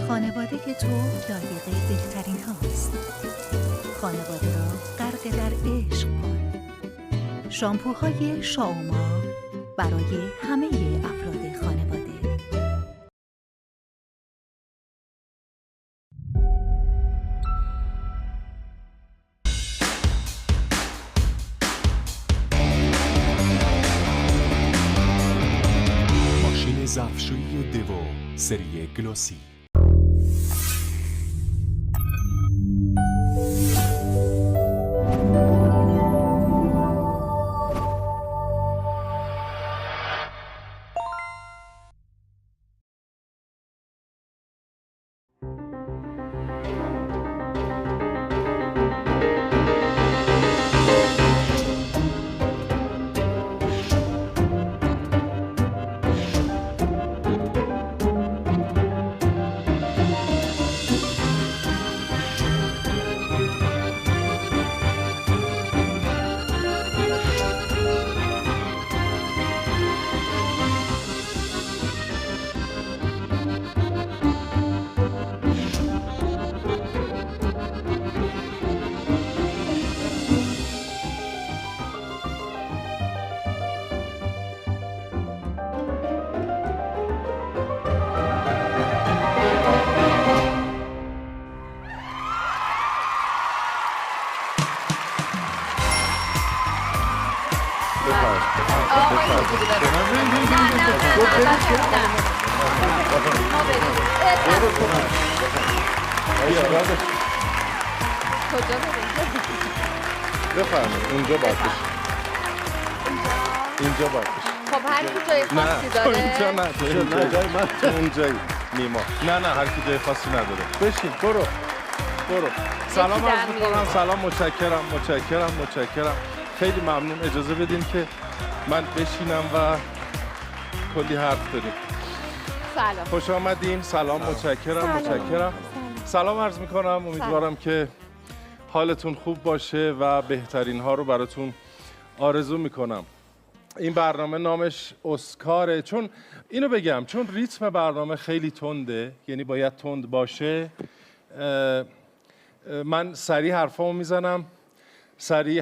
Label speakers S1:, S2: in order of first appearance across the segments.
S1: خانواده تو لایق بهترین هاست. خانواده را غرق در عشق کن. شامپوهای شاوما برای همه افراد خانواده.
S2: ماشین ظرفشویی دیو سری گلوسی.
S3: بفرمایید اونجا باید بشه. اینجا باید بشه.
S4: خب هر کی جای خاصی داره؟
S3: اینجا نه جای من اونجایی نیما. نه هر کی جای خاصی نداره. بشین برو. سلام عرض می‌کنم. سلام، متشکرم. خیلی ممنون. اجازه بدین که من بشینم و کلی حرف داریم.
S4: سلام.
S3: خوش آمدین. سلام. متشکرم. سلام عرض می‌کنم. امیدوارم که حالتون خوب باشه و بهترین ها رو براتون آرزو میکنم. این برنامه نامش اسکاره. چون اینو بگم، چون ریتم برنامه خیلی تنده، یعنی باید تند باشه. من سریع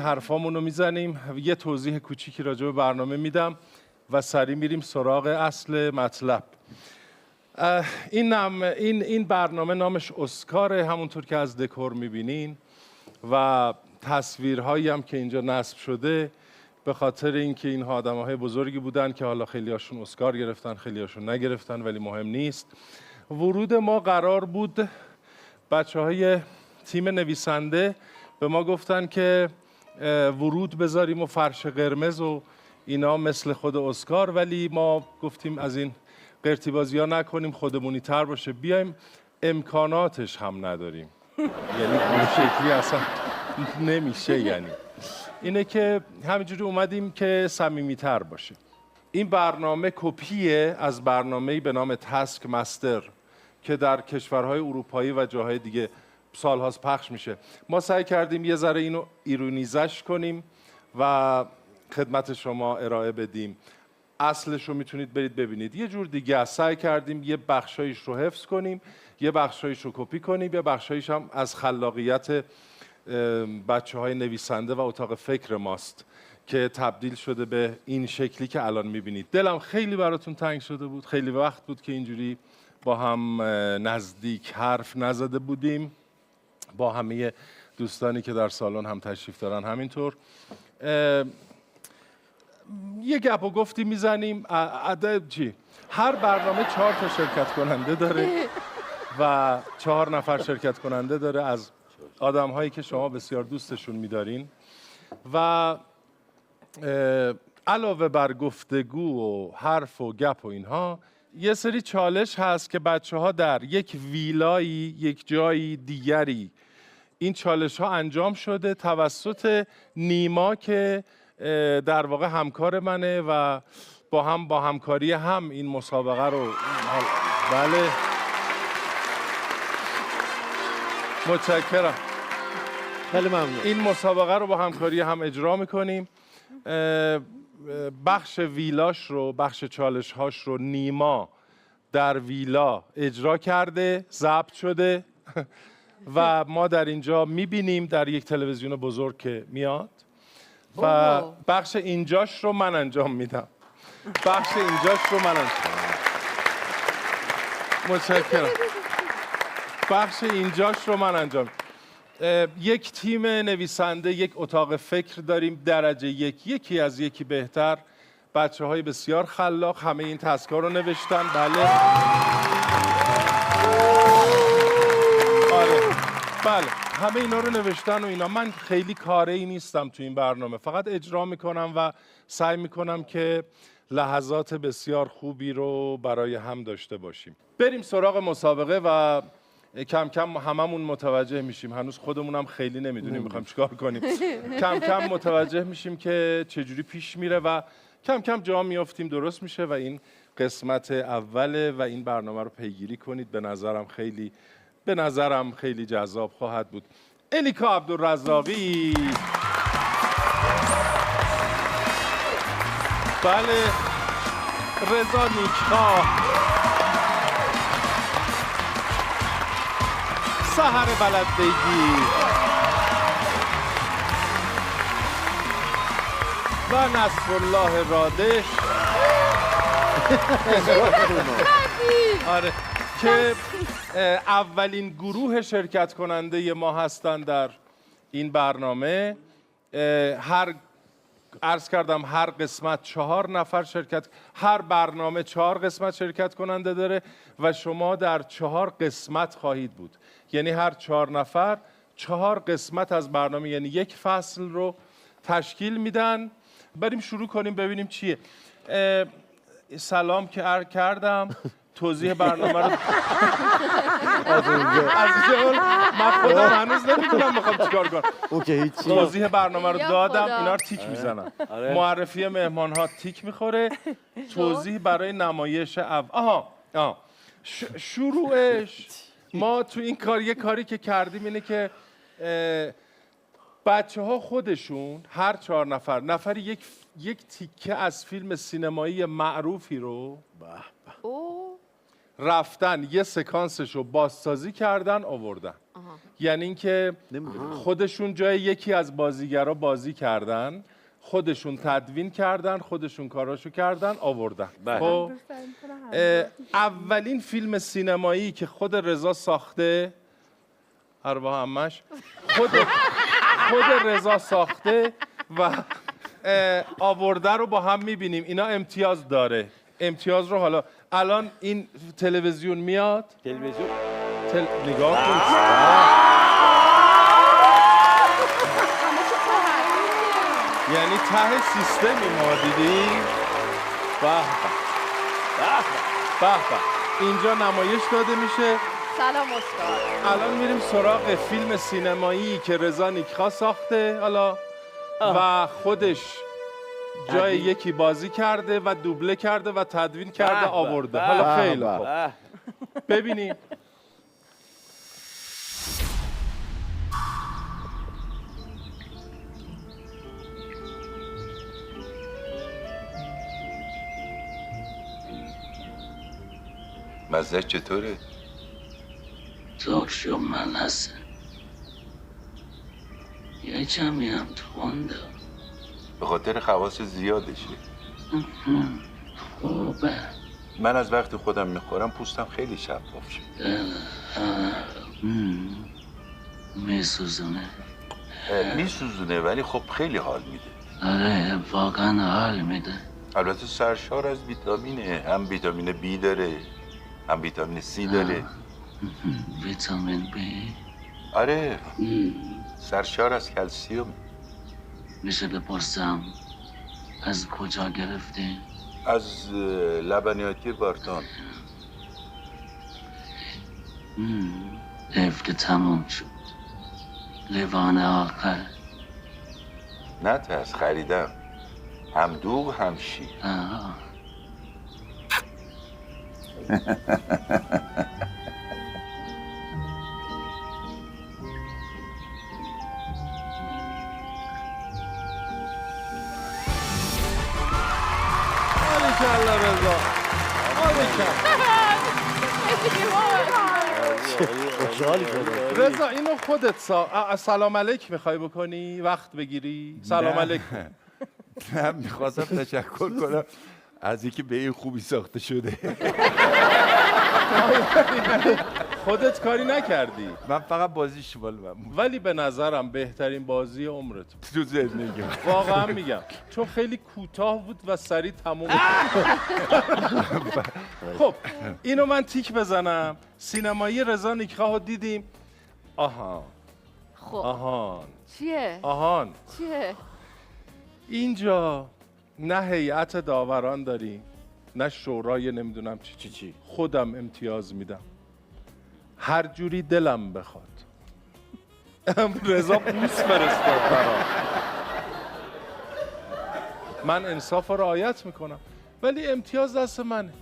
S3: حرفامونو میزنیم، یه توضیح کوچیکی راجع به برنامه میدم و سریع میریم سراغ اصل مطلب. این برنامه نامش اسکاره، همونطور که از دکور میبینین و تصویرهایی هم که اینجا نصب شده، به خاطر اینکه اینها آدم‌های بزرگی بودن که حالا خیلی‌هاشون اسکار گرفتن، خیلی‌هاشون نگرفتن، ولی مهم نیست. ورود ما قرار بود، بچه‌های تیم نویسنده به ما گفتن که ورود بذاریم و فرش قرمز و اینا مثل خود اسکار، ولی ما گفتیم از این قرتی بازی‌ها نکنیم، خودمونی تر باشه، بیایم. امکاناتش هم نداریم، یعنی اون شکلی اصلا نمیشه. یعنی اینه که همینجوری اومدیم که صمیمی‌تر باشه. این برنامه کپیه از برنامه‌ای به نام تاسک مستر که در کشورهای اروپایی و جاهای دیگه سال‌هاست پخش میشه. ما سعی کردیم یه ذره اینو ایرونیزش کنیم و خدمت شما ارائه بدیم. اصلش رو میتونید برید ببینید. یه جور دیگه سعی کردیم یه بخشایش رو حفظ کنیم، یه بخشایش رو کپی کنیم، یه بخشایش هم از خلاقیت بچه‌های نویسنده و اتاق فکر ماست که تبدیل شده به این شکلی که الان میبینید. دلم خیلی براتون تنگ شده بود، خیلی وقت بود که اینجوری با هم نزدیک حرف نزده بودیم، با همه دوستانی که در سالن هم تشریف دارن. همینطور یه گپ و گفتی میزنیم. هر برنامه 4 تا شرکت کننده داره و 4 نفر شرکت کننده داره از آدم هایی که شما بسیار دوستشون میدارین و علاوه بر گفتگو و حرف و گپ و اینها، یه سری چالش هست که بچه ها در یک ویلایی، یک جایی دیگری، این چالش ها انجام شده توسط نیما که در واقع همکار منه و با همکاری هم این مسابقه رو بله متشکرم.
S5: خیلی ممنون.
S3: این مسابقه رو با همکاری هم اجرا میکنیم. بخش ویلاش رو، بخش چالش هاش رو نیما در ویلا اجرا کرده، ضبط شده و ما در اینجا میبینیم در یک تلویزیون بزرگ که میاد و
S4: اوه.
S3: بخش اینجاش رو من انجام میدم. بخش اینجاش رو من انجام متشکرم. بخش اینجاش رو من انجام یک تیم نویسنده، یک اتاق فکر داریم درجه یک، یکی از یکی بهتر، بچه های بسیار خلاق، همه این تسکا رو نوشتن. بله آره بله همه اینا رو نوشتن و اینا. من خیلی کاری نیستم تو این برنامه، فقط اجرا میکنم و سعی میکنم که لحظات بسیار خوبی رو برای هم داشته باشیم. بریم سراغ مسابقه و کم کم هممون متوجه میشیم، هنوز خودمونم خیلی نمیدونیم میخوایم چیکار کنیم. کم کم متوجه میشیم که چجوری پیش میره و کم کم جا میافتیم، درست میشه و این قسمت اوله و این برنامه رو پیگیری کنید. به نظرم خیلی جذاب خواهد بود. الیکا عبدالرزاقی، بله، رضا نیکخواه، سحر بلدبگی و نصرالله رادش آره که اولین گروه شرکت کننده ما هستن در این برنامه. عرض کردم هر قسمت 4 نفر شرکت، هر برنامه 4 قسمت شرکت کننده داره و شما در 4 قسمت خواهید بود. یعنی هر 4 نفر 4 قسمت از برنامه، یعنی یک فصل رو تشکیل میدن. بریم شروع کنیم ببینیم چیه. سلام که عرض کردم، توضیح برنامه رو از اینجا من خودم هنوز نمیدونم میخوام چیکار کنم.
S5: اوکی هیچی.
S3: توضیح برنامه رو
S4: یا
S3: دادم،
S4: خدا.
S3: اینا رو تیک میزنن.
S5: آره.
S3: معرفی مهمان ها تیک میخوره. توضیح برای نمایش شروعش ما تو این کار یه کاری که کردیم اینه که بچه ها خودشون هر 4 نفری یک تیکه از فیلم سینمایی معروفی رو
S4: اوه.
S3: رفتن یه سکانسش رو بازسازی کردن آوردن. یعنی اینکه خودشون جای یکی از بازیگرا بازی کردن، خودشون تدوین کردن، خودشون کاراشو کردن آوردن. خب اولین فیلم سینمایی که خود رضا ساخته، ارواح عمش، خود رضا ساخته و آورده رو با هم میبینیم. اینا امتیاز داره. امتیاز رو حالا الان این تلویزیون میاد،
S5: تلویزیون
S3: نگاه کن. یعنی ته سیستمی ما دیدیم. به به. اینجا نمایش داده میشه.
S4: سلام اسکار.
S3: الان میریم سراغ فیلم سینمایی که رضا نیکخواه ساخته حالا و خودش جای یکی بازی کرده و دوبله کرده و تدوین کرده آورده. حالا خیلی خوب ببینیم.
S6: مزه چطوره؟
S7: زاشو ملسه یه کمی هم تونده
S6: به خاطر خواص زیادشه.
S7: خوبه
S6: من از وقتی خودم میخورم پوستم خیلی شفاف شد.
S7: میسوزونه
S6: میسوزونه ولی خب خیلی حال میده.
S7: آره واقعا حال میده.
S6: البته سرشار از ویتامینه، هم ویتامین بی داره هم ویتامین سی داره.
S7: ویتامین بی.
S6: آره سرشار از کلسیوم.
S7: میشه بپرسم از کجا گرفتی؟
S6: از لبنیاتی بارتان.
S7: حیف که تموم شد. لیوان آخر.
S6: نه ترس خریدم، هم دوغ هم شیر.
S3: باریکلا رضا، باریکلا.
S5: خوشحالی شده.
S3: رضا اینو خودت سلام علیک میخوای بکنی وقت بگیری سلام علیک.
S6: نه میخواستم تشکر کنم از اینکه به این خوبی ساخته شده.
S3: خودت کاری نکردی
S6: من فقط بازیش مال من بود.
S3: ولی به نظرم بهترین بازی عمرت بود.
S6: تو زندگی
S3: واقعا میگم چون خیلی کوتاه بود و سریع تموم شد. خب اینو من تیک بزنم. سینمایی رضا نیکخواه رو دیدیم. آهان
S4: خب
S3: آهان
S4: چیه؟
S3: آهان
S4: چیه؟
S3: اینجا نه هیئت داوران داریم نه شورای نمیدونم چی خودم امتیاز میدم هر جوری دلم بخواد. رضا بوس فرستاد برام. من انصاف رو رعایت میکنم ولی امتیاز دست منه.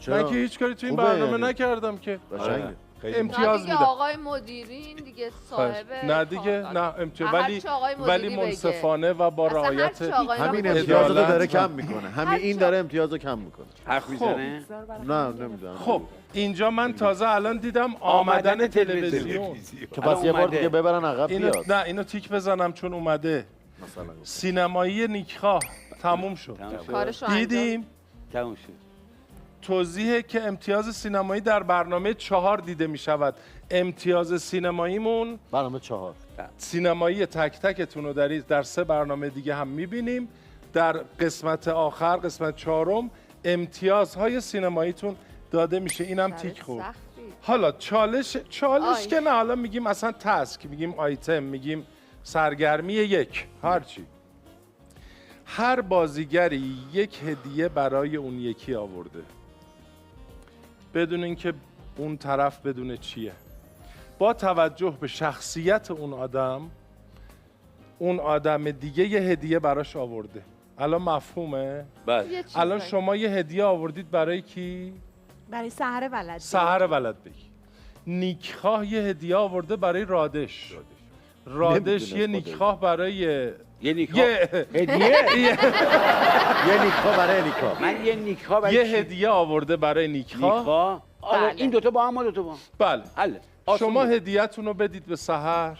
S3: من که هیچ کاری تو این
S5: خوبه
S3: برنامه
S5: یعنی.
S3: نکردم که
S5: قشنگه.
S3: امتیاز
S4: دیگه
S3: میدم.
S4: آقای مدیرین دیگه صاحب
S3: نه دیگه نه امتیاز ولی منصفانه و با
S4: اصلا هر
S3: رعایت
S4: چی آقای
S5: همین
S4: مدیری
S5: امتیاز رو
S3: عدالت
S5: داره
S3: و-
S5: کم میکنه. همین این داره امتیاز رو کم میکنه.
S8: حرف میزنه؟
S5: نه نمیدونم.
S3: خب اینجا من تازه الان دیدم آمدن تلویزیون.
S5: که پس یه بار دیگه ببرن عقب
S3: اینو
S5: بیاد.
S3: نه اینو تیک بزنم چون اومده.
S5: مثلا
S3: سینمایی نیکخواه تموم شد.
S4: کارشو انجام
S3: دیدیم
S8: تموم شد.
S3: توضیحه که امتیاز سینمایی در برنامه 4 دیده می شود. امتیاز سینماییمون
S5: برنامه 4
S3: سینمایی تک تکتون رو در 3 برنامه دیگه هم میبینیم. در قسمت آخر قسمت 4 امتیازهای سینماییتون داده میشه. اینم تیک خورد. حالا چالش
S4: آی.
S3: که نه حالا میگیم اصلا تسک میگیم آیتم میگیم سرگرمی یک هرچی. هر بازیگری یک هدیه برای اون یکی آورده بدون اینکه اون طرف بدونه چیه. با توجه به شخصیت اون آدم دیگه یه هدیه براش آورده. الان مفهومه؟
S8: بله.
S3: الان شما یه هدیه آوردید برای کی؟
S9: برای سحر ولد
S3: سحر ولد بگی. نیکخواه یه هدیه آورده برای رادش. رادش یه
S5: نمی‌دونه
S3: نیکخواه برای
S8: یه نیکا هدیه؟
S5: یه نیکا برای نیکا.
S8: من یه نیکا برای
S3: یه
S8: کی؟
S3: هدیه آورده برای نیکخواه.
S8: نیکا؟ آره
S4: بله.
S8: این دوتا با هم ما دوتا با هم.
S3: بله.
S8: حله. آسون
S3: شما
S8: بود.
S3: هدیه‌تون رو بدید به سحر.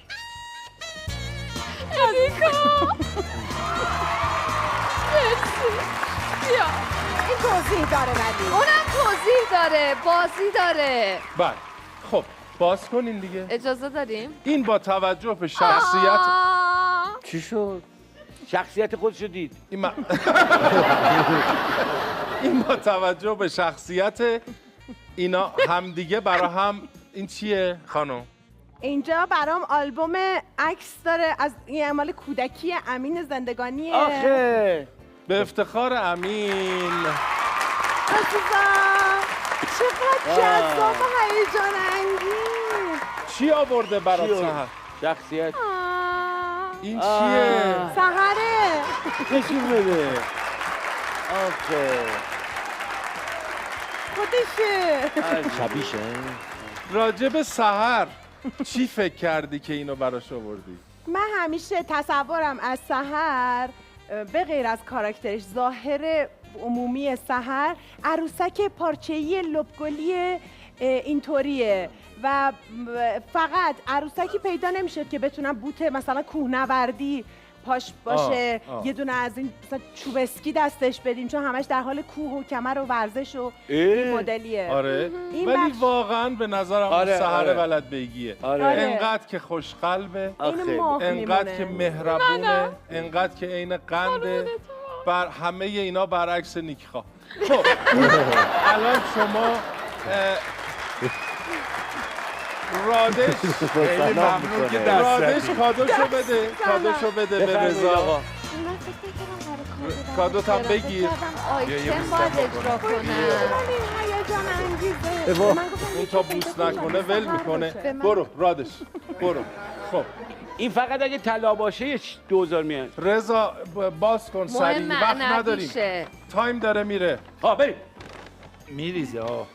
S4: بیا
S9: این توضیح داره ولی
S4: اونم توضیح داره بازی داره.
S3: بله. خب باز کنین دیگه.
S4: اجازه داریم؟
S3: این با توجه به شخصیت
S8: چی شد؟ شخصیت خودشو دید.
S3: این با توجه به شخصیت اینا همدیگه برا هم این چیه خانم؟
S9: اینجا برام آلبوم عکس داره از این مال کودکی امین زندگانیه.
S8: آخه
S3: به افتخار امین.
S9: عزیزم چقدر جذاب و هیجان انگیز.
S3: چی آورده برات
S8: چی
S3: سحر؟
S8: شخصیت
S3: این چیه؟
S9: سحره
S8: نشون بده. آخه
S9: خودشه.
S5: شبیشه.
S3: راجب سحر چی فکر کردی که اینو براش آوردی؟
S9: من همیشه تصورم از سحر به غیر از کاراکترش ظاهر عمومی سحر عروسک پارچه‌ای لبگلی اینطوریه و فقط عروسکی پیدا نمیشد که بتونن بوت مثلا کوهنوردی پاش باشه. یه دونه از این مثلا چوب اسکی دستش بدیم چون همش در حال کوه و کمر و ورزش و این مدلیه.
S3: آره
S9: این
S3: ولی
S9: بخش-
S3: واقعا به نظرم
S8: آره،
S3: سحر
S8: آره.
S3: ولد بیگیه.
S8: آره.
S3: انقدر که خوشقلبه،
S9: این ماه
S3: انقدر که
S9: میمونه.
S3: مهربونه، انقدر که عین قنده. بر همه اینا برعکس نیکخواه. خب الان شما رادش
S6: خیلی ممنون که دست
S3: رادش
S6: زدی.
S3: کادوشو بده کادوشو بده به
S8: بفرمایید
S3: رضا.
S8: آقا.
S4: من فکر می‌کردم برای
S3: کادوت هم بگیر.
S4: آیتم باید اجرا کنم.
S9: این هیجان انگیزه. من گفتم
S3: اون تا بوس نکنه ول میکنه. برو رادش برو. خب
S8: این فقط اگه طلا باشه یه 2000 میاد.
S3: رضا باز کن سریع
S4: مهم
S3: وقت نداریم
S4: معنویشه.
S3: تایم داره میره.
S8: ها بریم.
S6: میریزه ها.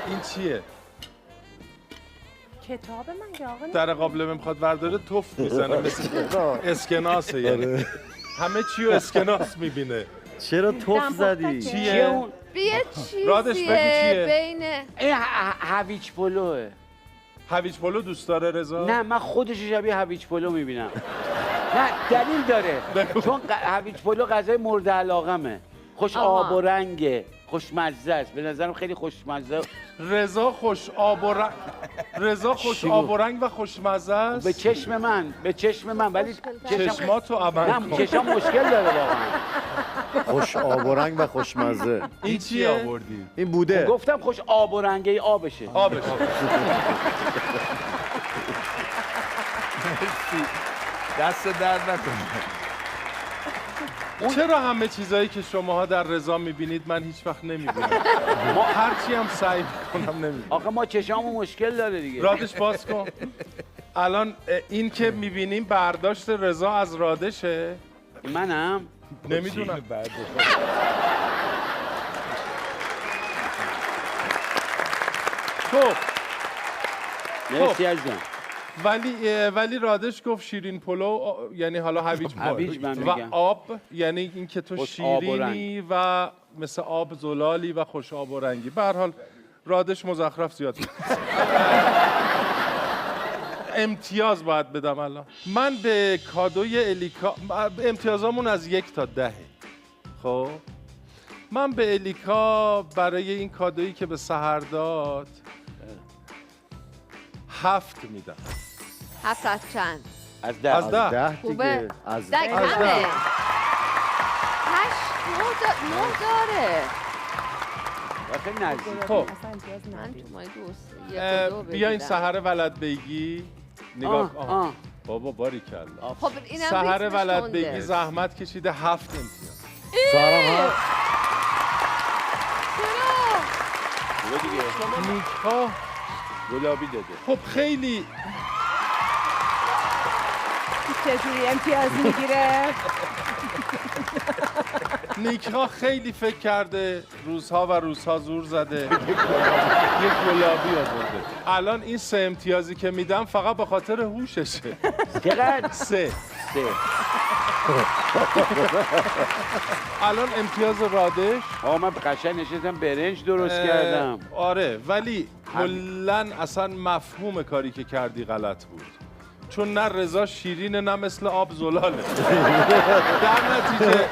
S3: این چیه؟
S9: کتاب من که آقا
S3: در قابلمه میخواد ورداره توف میزنه مثل اسکناسه یعنی همه چی رو اسکناس میبینه.
S5: چرا توف زدی؟
S3: چیه؟
S8: اون؟
S4: شبیه
S3: رادش بگو
S4: چیزیه
S3: چیه؟
S4: بین
S8: این هویج پلوه.
S3: هویج پلو دوست داره رضا؟
S8: نه من خودش شبیه هویج پلو میبینم. نه دلیل داره چون هویج پلو غذای مورد علاقمه. خوش آب و رنگه، خوشمزه است. به نظرم خیلی خوشمزه.
S3: رضا خوش آب و رنگ رضا خوش آب و رنگ و خوشمزه است.
S8: به چشم من ولی
S3: چشماتو عمل
S8: نه
S3: کن.
S8: چشم مشکل داره واقعا.
S5: خوش آب و رنگ و خوشمزه.
S3: این چیه آوردی؟
S5: این بوده.
S8: گفتم خوش آب و رنگه آبشه.
S3: آبش.
S10: دست درد نکنه.
S3: چرا همه چیزایی که شماها در رضا میبینید من هیچ وقت نمیبینم؟ ما هرچی هم سعی میکنم نمیبینم.
S8: آخه ما چشامو مشکل داره دیگه.
S3: رادش باز کن. الان این که میبینیم برداشت رضا از رادشه؟
S8: منم
S3: نمیدونم. خب
S8: مرسی عزیزم.
S3: ولی رادش گفت شیرین پلو یعنی حالا هویج
S8: هویج من
S3: و
S8: میگم.
S3: آب یعنی اینکه تو
S8: خوش آب و
S3: شیرینی و مثل آب زلالی و خوش آب و رنگی. به هر حال رادش مزخرف زیاد امتیاز باید بدم الان. من به کادوی الیکا امتیازامون از 1 تا 10. خب من به الیکا برای این کادویی که به سحر داد 7 میدم.
S4: 7 از چند؟
S8: از 10.
S3: از 10.
S5: 10
S4: خوبه.
S5: دیگه. از
S4: 10
S3: از
S4: کمه. 8
S3: 10.
S4: 9 داره.
S8: خیلی نزدیک.
S3: خب
S4: من تو مای دوست 1 و 2
S3: بیاین سحر ولد بگی نگاه کن.
S8: آه.
S3: بابا باریکلا.
S4: خب اینم
S3: سحر
S4: ریتمش
S3: ولد
S4: تنده.
S3: بگی زحمت کشیده 7 امتیاز.
S5: سارم ها.
S8: برو دیگه.
S3: نیکا
S8: گلابی داده.
S3: خب خیلی
S9: چجوری امتیاز میگیره؟
S3: نیکا خیلی فکر کرده روزها و روزها زور زده یه گلابی آورده. الان این 3 امتیازی که میدم فقط به خاطر هوششه.
S8: چقدر؟
S3: 3 الان امتیاز رادش.
S8: من قشنگ نشستم برنج درست کردم.
S3: آره ولی کلن اصلا مفهوم کاری که کردی غلط بود، چون نه رضا شیرینه نه مثل آب زلاله. در نتیجه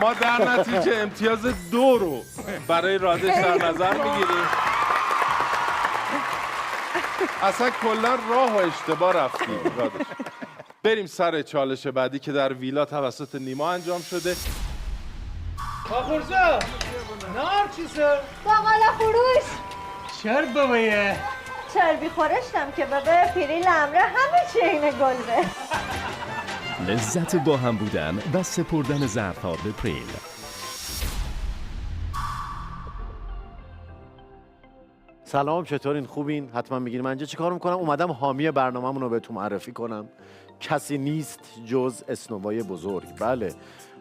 S3: ما در نتیجه امتیاز 2 رو برای رادش در نظر میگیریم. اصلا کلا راه و اشتباه رفتیم رادش. بریم سر چالش بعدی که در ویلا توسط نیما انجام شده.
S10: آخورزا نار چیزه؟
S11: باقالا فروش
S10: چرا بابایه؟
S11: چربی خورشتم که بابا پیری لمره همه چی اینه گلده.
S2: لذت با هم بودن و سپردن ظرف‌ها به پریل.
S5: سلام، چطورین؟ خوبین؟ حتما میگین من اینجا چی کار میکنم؟ اومدم حامی برنامه‌مون رو بهتون معرفی کنم. کسی نیست جز اسنووای بزرگ. بله،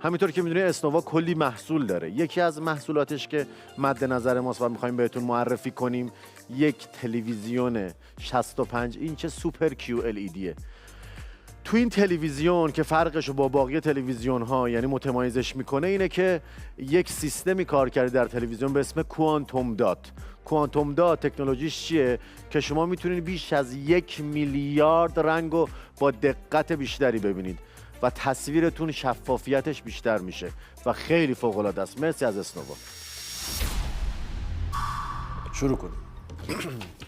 S5: همینطور که میدونید اسنووا کلی محصول داره. یکی از محصولاتش که مد نظر ماست و میخوایم بهتون معرفی کنیم یک تلویزیون 65 اینچ سوپر QLEDه. تو این تلویزیون که فرقش رو با باقی تلویزیون ها یعنی متمایزش میکنه اینه که یک سیستمی کار کرده در تلویزیون به اسم کوانتوم دات. کوانتوم دات تکنولوژیش چیه؟ که شما میتونید بیش از 1 میلیارد رنگ رو با دقت بیشتری ببینید و تصویرتون شفافیتش بیشتر میشه و خیلی فوق العاده است. مرسی از اسنووا. شروع کنیم.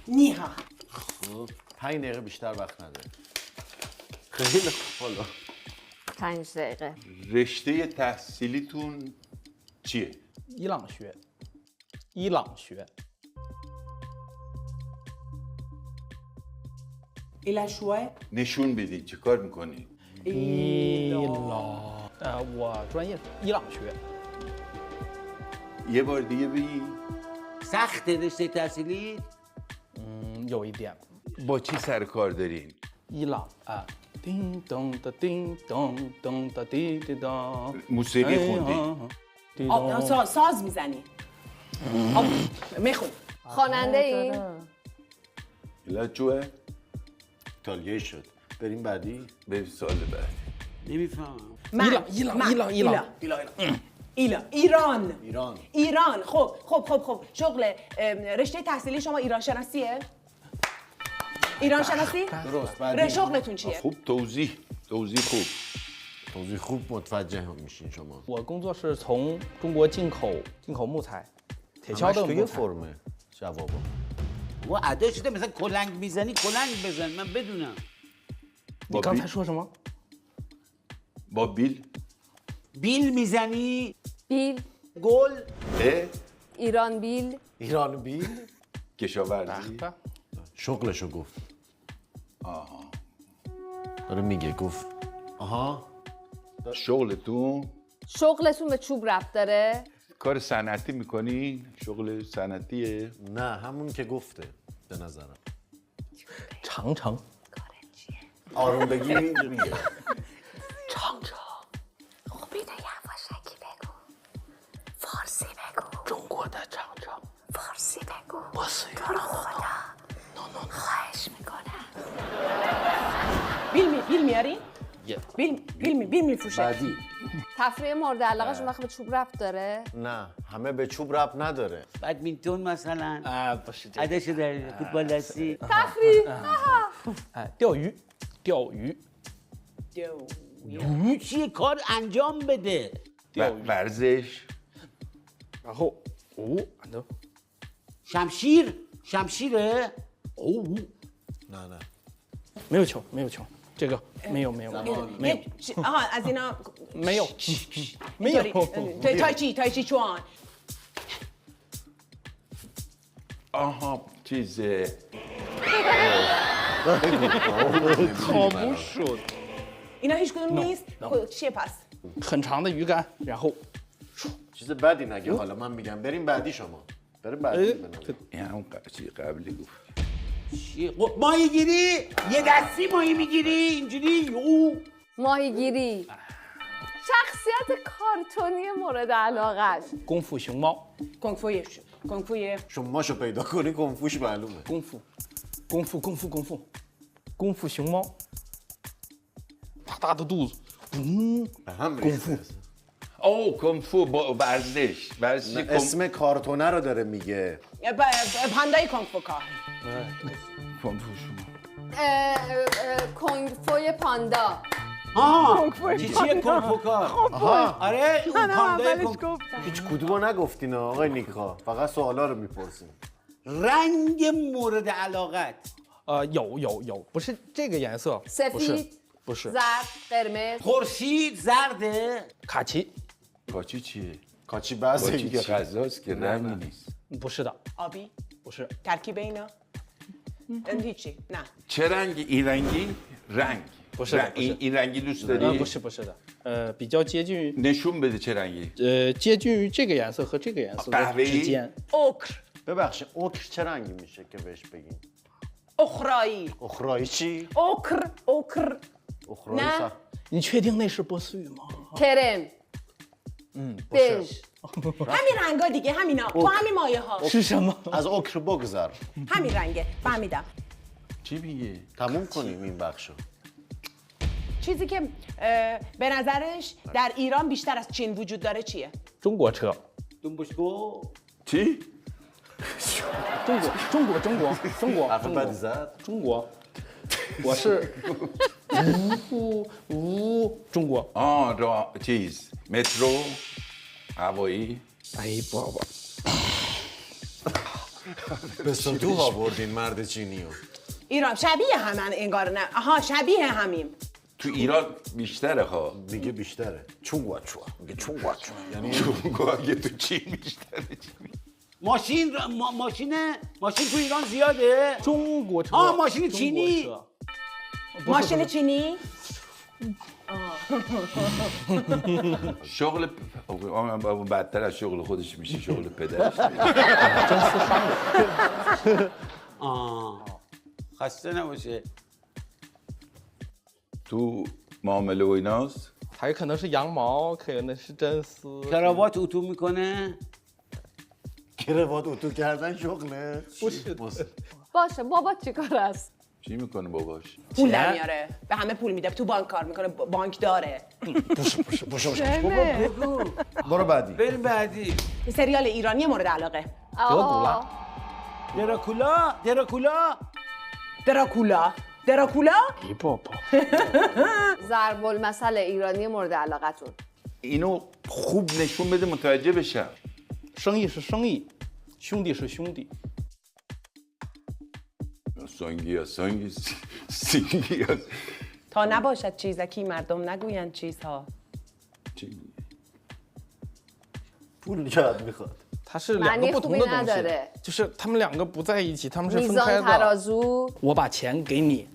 S9: نیها.
S5: خب 5 دقیقه بیشتر وقت نداره. خیلی خوب.
S4: 5 دقیقه.
S6: رشته تحصیلیتون چیه؟
S10: 伊朗学，伊朗学。
S9: ایلشوه؟
S6: نشون بدید چه کار میکنی؟
S10: 伊朗，我专业伊朗学。
S6: یه بار دیگه بگی.
S8: سخت رشته تحصیلی؟
S10: 有一点。
S6: با چی سر کار دارین؟
S10: 伊朗啊，叮咚的叮咚咚的滴滴咚。
S6: موسیقی خوندی؟
S9: ساز میزنی؟ میخون.
S4: خواننده این؟
S6: علت جوه؟
S5: ایتالیایی شد. بریم بعدی.
S6: به سال بعد.
S8: نمیفهمم.
S9: ایران. خب شغل رشته تحصیلی شما ایران شناسیه؟ ایران شناسی؟
S5: درست.
S9: شغلتون چیه؟
S6: خوب توضیح خوب.
S5: توضیح خوب متوجه میشین شما.
S10: 我工作是从中国进口木材，铁锹
S5: همش
S10: 的
S5: توی
S10: 木材。
S5: فرمه جوابا.
S8: و ادا شده مثلا کلنگ میزنی کلنگ بزن من بدونم.
S10: 你刚才说什么？
S6: با بیل
S8: بیل میزنی
S4: بیل
S8: گل
S4: ایران بیل
S5: ایران بیل
S6: کشاورزی
S5: شغلشو گفت. داره میگه گفت.
S4: شغلتون به چوب ربط داره؟
S6: کار صنعتی میکنین؟ شغل صنعتیه؟
S5: نه همون که گفته به نظرم.
S10: 长城。
S5: آروم بگی میگه.
S1: خوبی ده یواشکی بگو. فارسی بگو.
S10: 中国的长城。
S1: فارسی بگو.
S10: 我是
S1: برو خدا. خواهش میکنم.
S9: بیل میاری؟
S10: یه.
S9: بیل میفروشه.
S5: بعدی.
S4: تفریح مورد علاقه شما به چوب ربط داره؟
S5: نه همه به چوب ربط نداره.
S8: بدمینتون مثلا
S10: 不是这个。
S8: ادا شده فوتبال دستی
S4: تفریح
S10: 钓鱼，钓鱼。
S8: چیه کار انجام بده
S6: ورزش
S10: 然后
S8: شمشیره
S5: نه
S10: 没有球，没有球，这个没有。
S9: از اینا
S10: 没有。
S9: تایچی چوان.
S6: چیز
S3: خاموش شد.
S9: اینا هیچ کدوم نیست. چیه پس؟
S10: 很长的鱼竿，然后
S5: چیز بدی نگه. حالا من میگم بریم بعدی شما. بریم بعدی.
S6: این همون چیز قبلی گفت
S8: چیه ماهی گیری یه دستی ماهی میگیری اینجوری
S4: ماهیگیری شخصیت کارتونی مورد علاقش
S10: 功夫熊猫，
S9: کنفوی
S5: شماشو پیدا کنی کنفوش معلومه.
S10: 功夫熊猫，大大的肚子，به
S5: هم ریخته.
S6: کنفو با ورزش
S5: اسم کارتونه رو داره میگه.
S9: پاندای کنفو کار.
S6: کنفو شما
S4: کنگفوی پاندا
S8: چیه کنفوکار آره اون پاندای
S5: هیچ کدومو نگفتین آقای نیکا. فقط سوالا رو میپرسین.
S8: رنگ مورد علاقت
S10: 有，不是这个颜色，不是
S4: سفید
S10: 不是
S4: زرد قرمز
S8: خورشید زرده
S10: 卡其，
S6: کاچی چیه؟
S5: کاچی بحث
S6: کاچی که غذاست که رنگی نیست
S10: 不是的，
S9: آبی؟
S10: 不是
S9: ترکیب اینا؟ هیچی نه.
S6: چه رنگی؟ این رنگی؟ رنگ
S10: 不是的，不是
S6: این رنگی دوست داری؟
S10: 不是的，比较接近，
S6: نشون بده چه رنگی
S10: 接近于这个颜色和这个颜色的之间。
S9: اوکر.
S5: ببخشید اوکر چه رنگی میشه که بهش بگین؟
S9: اخرایی.
S5: اخرایی چی؟
S9: اوکر.
S5: اخرایی
S9: نه.
S5: صح.
S10: 你确定那是波斯语吗？
S4: کرم بژ
S9: همین رنگا دیگه همینا. تو همین مایه ها.
S10: 是什么？
S5: از اوکر بگذر.
S9: همین رنگه. فهمیدم.
S6: چی میگه؟
S5: تموم کنیم این بخشو.
S9: چیزی که به نظرش در ایران بیشتر از چین وجود داره چیه؟
S10: 中国车，
S8: دنبشگو
S6: چی؟
S10: 中国
S5: حرف بدی زد.
S10: 中国，我是中国。
S6: چیز مترو هوایی
S10: ای بابا
S5: به صدوح آوردین مرد چینیو.
S9: ایران شبیه همن انگار نه. آها شبیه همیم.
S6: تو ایران بیشتره ها
S5: میگه بیشتره. چونگوا چوا. میگه چونگوا چوا. یعنی
S6: چونگو اگه تو چین بیشتره
S8: ماشین تو ایران زیاده
S10: 中国车
S8: ماشین چینی
S9: ماشین چینی؟
S6: شغل بدتر از شغل خودش میشه شغل پدرش
S8: خسته نباشه
S6: تو معامله و ایناست
S10: 还可能是羊毛，可能是真丝。
S8: کراوات اتو میکنه
S5: کروات اتو کردن شغله.
S10: 不是
S4: باشه بابا چیکار است
S6: چی میکنه باباش؟
S9: پول در میاره، به همه پول میده، تو بانک کار میکنه، بانک داره.
S5: برو بعدی.
S8: بریم بعدی.
S9: سریال ایرانی مورد علاقه.
S8: دراکولا.
S10: ای بابا.
S4: ضرب المثل ایرانی مورد علاقتون.
S6: اینو خوب نشون بده متوجه بشم.
S10: 生意是生意，兄弟是兄弟。
S6: سنگی
S9: تا نباشد چیزکی مردم نگویند چیزها.
S5: پول چقدر میخواد
S10: 它是两个不同的东
S4: معنی خوبی نداره.
S10: 西，就是他们两个不在一起，他们是分
S4: میزان
S10: 开的。
S4: ترازو.
S10: 我把钱给你，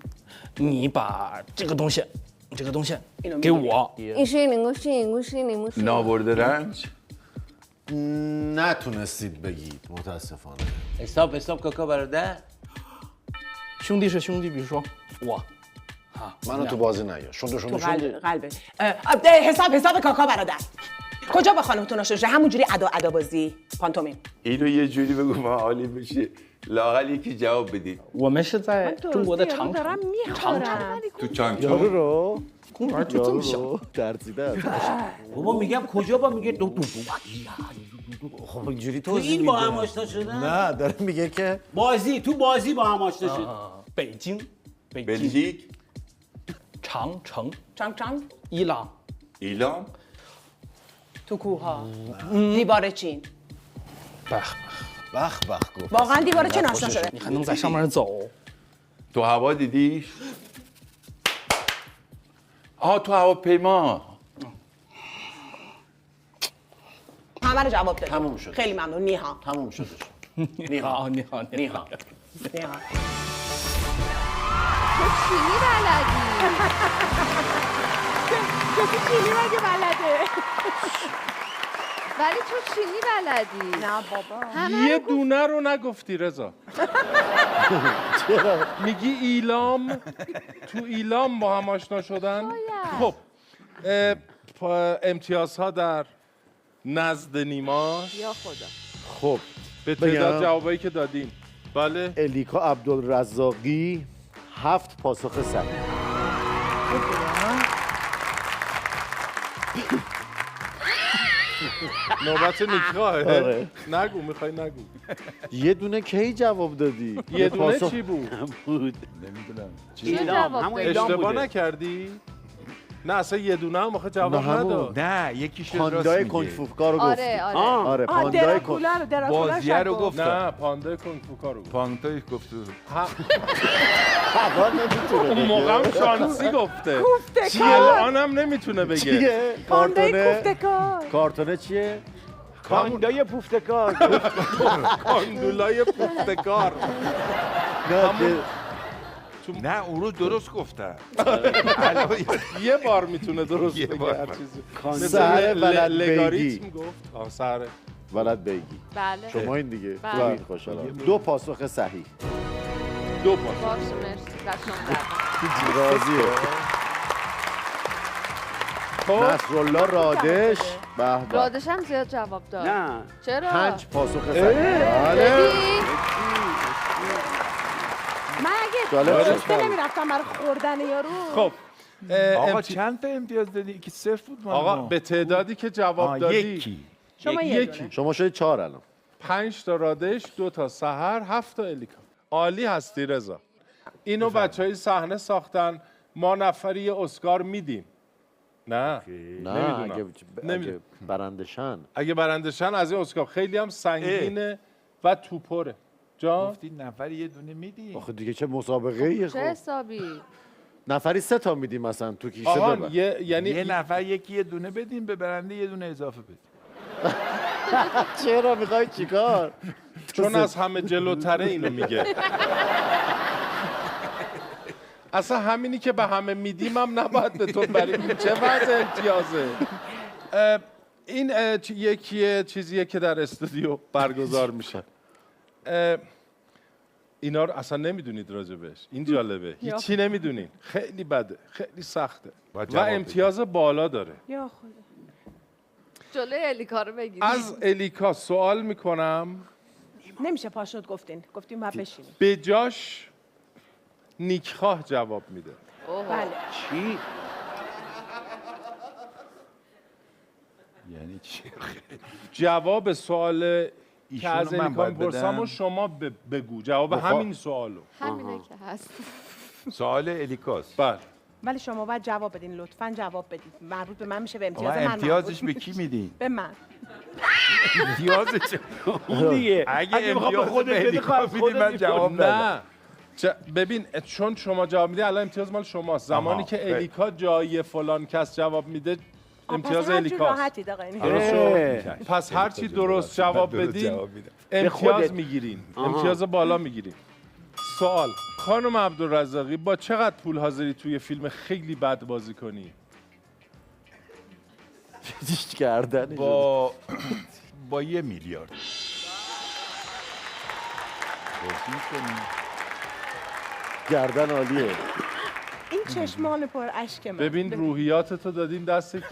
S10: 你把这个东西给我。
S4: این شیرینگوشی اینگوشی
S6: نابرده رنج
S5: نتونستید بگید متاسفانه.
S8: حساب کاکا برادر.
S10: 兄弟是兄弟，比如说我，
S5: منو تو بازی نیا.
S9: تو
S5: شونده.
S9: قلبه. حساب کاکا برادر. کجا با خانمتون آشنا شده؟ همونجوری ادا بازی پانتومیم.
S6: اینو یه جوری بگو من عالی بشه لااقل یکی جواب بدید
S10: 我们是在中国的长城，
S6: تو چانگچون
S5: یارو رو
S10: 公园就这么小。
S5: درزیده.
S8: بابا میگم کجا با میگه دو
S5: خب اینجوری
S8: تو این با هم آشنا شدن؟
S5: نه داره میگه که
S8: تو بازی با هم آشنا شد.
S10: 北京
S6: بلژیک
S10: 长城
S9: چام
S10: 伊朗
S6: ایلام
S9: تو کوها. دیوار چین.
S10: بخ
S5: بخ گفت.
S9: واقعا دیوار چین آشنا شده.
S10: 你还能在上面走。
S6: تو هوا دیدیش؟ تو هواپیما
S9: همه رو جواب دادی.
S5: تموم شد.
S9: خیلی ممنون. نیها.
S5: تموم شدش.
S10: 你好，你好，你好。
S9: نیها.
S1: تو چینی بلدی.
S9: کسی چینی مگه بلده؟
S1: ولی تو چینی بلدی.
S9: نه بابا.
S3: یه دونه رو نگفتی رضا. میگی ایلام، تو ایلام با هم آشنا شدن. خب امتیازها در نزد نیماش.
S1: یا خدا.
S5: خب
S3: به تعداد
S5: بگم؟
S3: جوابایی که دادیم. بله.
S5: الیکا عبدالرزاقی 7 پاسخ صحیح.
S3: نوبت نیکاهه.
S5: آره.
S3: نگو میخوای نگو.
S5: یه دونه کی جواب دادی؟
S3: یه دونه
S5: پاسخ-
S3: چی بود؟
S8: بود.
S6: نمیدونم
S1: چی جواب دادی؟
S3: اشتباه نکردی؟ نه اصلا یه دونه هم آخه جواب
S5: نه، همون.
S3: نداد.
S6: نه یکیش
S5: پاندای کنگفوکا رو گفت.
S1: آره آره.
S5: آره پاندای
S9: دراکولا رو
S6: بازیه رو گفتم
S3: نه پاندای کنگفوکا رو گفت.
S6: پانتای گفت
S5: خبر نمیتونه
S3: اون موقع هم شانسی گفته.
S9: کوفتکار.
S3: الانم نمیتونه بگه.
S5: چیه؟
S9: پاندای
S5: کارتونه
S9: کوفتکار.
S5: کارتونه چیه؟
S8: پاندای پوفتکار.
S3: کاندولای پختکار.
S5: نه
S6: نه اون رو درست گفتم
S3: یه بار میتونه درست
S6: یه
S3: بگه
S6: بار.
S3: هر چیزی.
S5: سهر
S3: مثل
S5: ولد
S3: لگاریتم
S5: بیگی.
S3: گفت. سهر
S5: ولد بیگی.
S1: بله.
S5: شما این دیگه.
S1: بله.
S5: تو این خوشحالم. 2 پاسخ صحیح.
S3: 2 پاس.
S1: باشه مرسی. دستم درد.
S5: راضیه. نصرالله رادش. به به.
S1: رادش هم زیاد جواب داد.
S8: نه.
S1: چرا؟
S5: 5 پاسخ صحیح. بله.
S1: ببین.
S9: من اگه
S5: جالب شد.
S9: گفته نمیرفتم برای خوردن یارو.
S3: خب
S6: آقا چند تا امتیاز دادی که 0 بود
S3: آقا به تعدادی که جواب دادی
S6: یکی
S9: شما یه دونه.
S5: شما شدید 4 الان.
S3: 5 تا رادش، 2 تا سحر، 7 تا الیکا. عالی هستی رضا. اینو بچهای صحنه ساختن. ما نفری یه اسکار میدیم. نه
S5: نه
S3: نمیدونم.
S5: اگه
S3: نمیدونم.
S5: برندشن.
S3: اگه برندشن از این اسکار خیلی هم سنگینه و توپره. جان
S6: گفتی نفر یه دونه میدی
S5: آخه دیگه چه مسابقه ایه
S1: چه
S5: خب.
S1: حسابی؟
S5: نفری 3 تا میدیم مثلا تو کیسه
S3: آقا
S5: ببر.
S3: یعنی
S6: یه نفر یکی یه دونه بدین به برنده یه دونه اضافه بدین
S5: چرا میخوای چیکار؟
S3: چون از همه جلوتره اینو میگه. اصلا همینی که به همه میدیم هم نباید به تو بریم. چه وضع امتیازه؟ این یکی چیزیه که در استودیو برگزار میشه. اینا رو اصلا نمیدونید راجبش. این جالبه. هیچی نمیدونین. خیلی بده. خیلی سخته. و امتیاز بالا داره.
S9: یا خدا.
S1: جلوی الیکا رو بگیری.
S3: از الیکا سوال میکنم.
S9: نمیشه پاشد گفتین ما بشینیم.
S3: به جاش نیکخواه جواب میده.
S9: بله.
S8: چی؟
S6: یعنی چی؟
S3: جواب سوال که
S6: ایشونو
S3: از
S6: من
S3: الیکا
S6: باید
S3: میپرسم
S6: بدم؟
S3: و شما بگو جواب همین سوالو.
S1: همینه که هست.
S6: سوال الیکاست.
S3: بله.
S9: ولی شما باید جواب بدین، لطفاً جواب بدید. مربوط به من میشه، به امتیاز
S6: آقا
S9: من
S6: امتیازش
S9: مربوط
S6: به کی
S9: میشه.
S6: میدی؟
S9: به من.
S6: امتیازش
S8: اون دیگه
S6: اگه
S8: میخوام
S6: امتیاز
S8: خودت
S6: به
S8: بده،
S6: الیکا
S8: خواهد
S6: میدی
S8: خودت
S6: من جواب
S8: می‌کنی.
S6: ندم.
S3: نه ببین چون شما جواب میدی الان امتیاز مال شماست. زمانی
S6: آها،
S3: که
S6: خیلی.
S3: الیکا جای فلان کس جواب میده امتیاز
S9: پس هر جور
S3: الیکاست.
S9: راحتید آقا این.
S3: درست
S8: اه.
S3: شد؟ پس هر چی درست جواب بدین امتیاز
S8: خودت.
S3: میگیرین.
S8: آها.
S3: امتیاز بالا میگیرین. سوال خانم عبدالرزاقی با چقدر پول حاضری توی فیلم خیلی بد بازی کنی؟
S5: چیش کردن
S6: با 1 میلیارد بازی کنی؟
S5: گردن عالیه.
S9: این چشمان پر اشک من.
S3: ببین روحیاتتو دادیم دست کی؟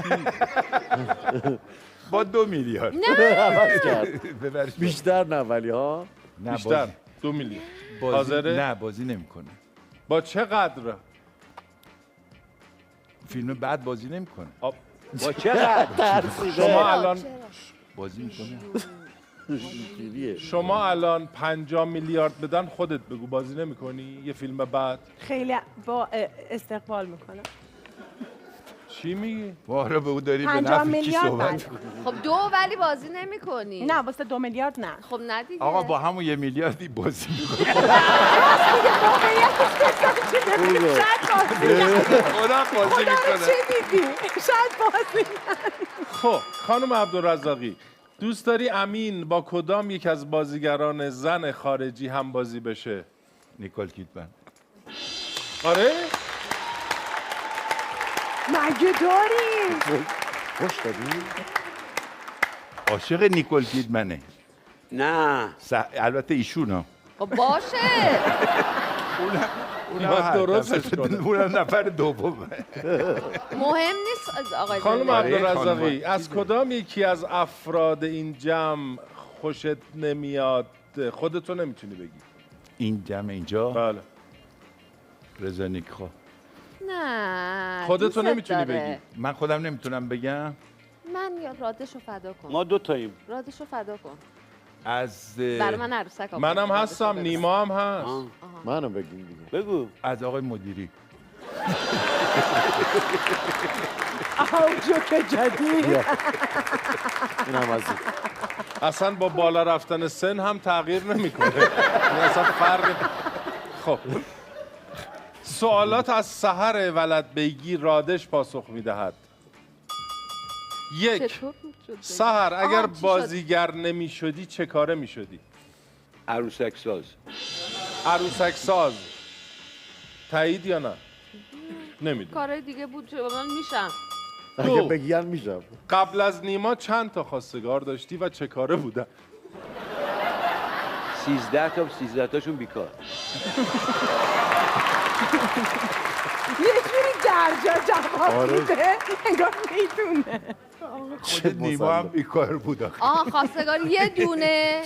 S6: با 2 میلیارد
S5: عوض کرد.
S6: ببرش
S5: بیشتر نه ولی ها.
S6: نه
S3: بیشتر 2 میلیون.
S6: بازی
S3: حاضره؟
S6: نه بازی نمیکنه.
S3: با چقدر؟
S6: فیلم بعد بازی نمیکنه.
S8: با چقدر؟
S3: شما الان
S6: بازی میکنه.
S3: شما الان 50 میلیارد بدن خودت بگو بازی نمی‌کنی یه فیلم بعد؟
S9: خیلی با استقبال میکنم.
S3: چی میگی؟
S6: واره به او داری به
S9: 50
S6: نفع کی
S9: میلیارد
S6: صحبت
S9: بله.
S1: خب 2 ولی بازی نمی کنی.
S9: نه واسه 2 میلیارد نه.
S1: خب نه دیگه.
S6: آقا با همون 1 میلیاردی بازی میکنه. خدا بازی میکنه.
S9: چه دیدی؟ شاید بازی.
S3: خب خانم عبدالرزاقی دوست داری امین با کدام یک از بازیگران زن خارجی هم بازی بشه؟
S6: نیکول کیدمن.
S3: آره؟
S9: مگه داریم؟
S5: خوش دادی؟
S6: عاشق نیکول کیدمنه.
S8: نه
S6: البته ایشون
S1: خب باشه.
S3: باید درستش کنه.
S6: اونم نفر دومه.
S1: مهم نیست آقای
S3: خانم
S1: زندگی.
S3: عبدالرزاقی از کدام یکی از افراد این جمع خوشت نمیاد؟ خودتو نمیتونی بگی.
S6: این جمع اینجا
S3: بله.
S6: رضا نیکخواه.
S1: نه
S3: خودتو
S1: دوستت
S3: نمیتونی
S1: داره.
S3: بگی.
S6: من خودم نمیتونم بگم.
S1: من یا رادشو فدا کن.
S8: ما 2 تاییم.
S1: رادشو فدا کن.
S6: از
S1: برای من عروسک آورد.
S3: منم
S1: رادشو
S3: هستم
S1: ببر.
S3: نیما هم هست.
S5: منو بگیم دیگه.
S8: بگو.
S6: از آقای مدیری.
S9: جوک جدید.
S5: اینم از این.
S3: اصلا با بالا رفتن سن هم تغییر نمیکنه. این اصلا فرق. خب سوالات از سحر ولد بیگی رادش پاسخ میدهد. 1
S1: چطور شد؟
S3: سحر اگر
S1: چی شد؟
S3: بازیگر نمیشدی چه کاره میشدی؟
S8: عروسک ساز.
S3: عروسک ساز. تایید یا نه؟ نمیدونم.
S1: کارهای دیگه بود چه من میشم.
S5: اگه بگیان میشم.
S3: قبل از نیما چند تا خواستگار داشتی و چه کاره بودن؟
S8: 13 تا 13 تاشون بیکار.
S9: یه جوری درجا جواب میده انگار میدونه.
S6: خود نیما هم بیکار بود آخه.
S1: خواستگار یه دونه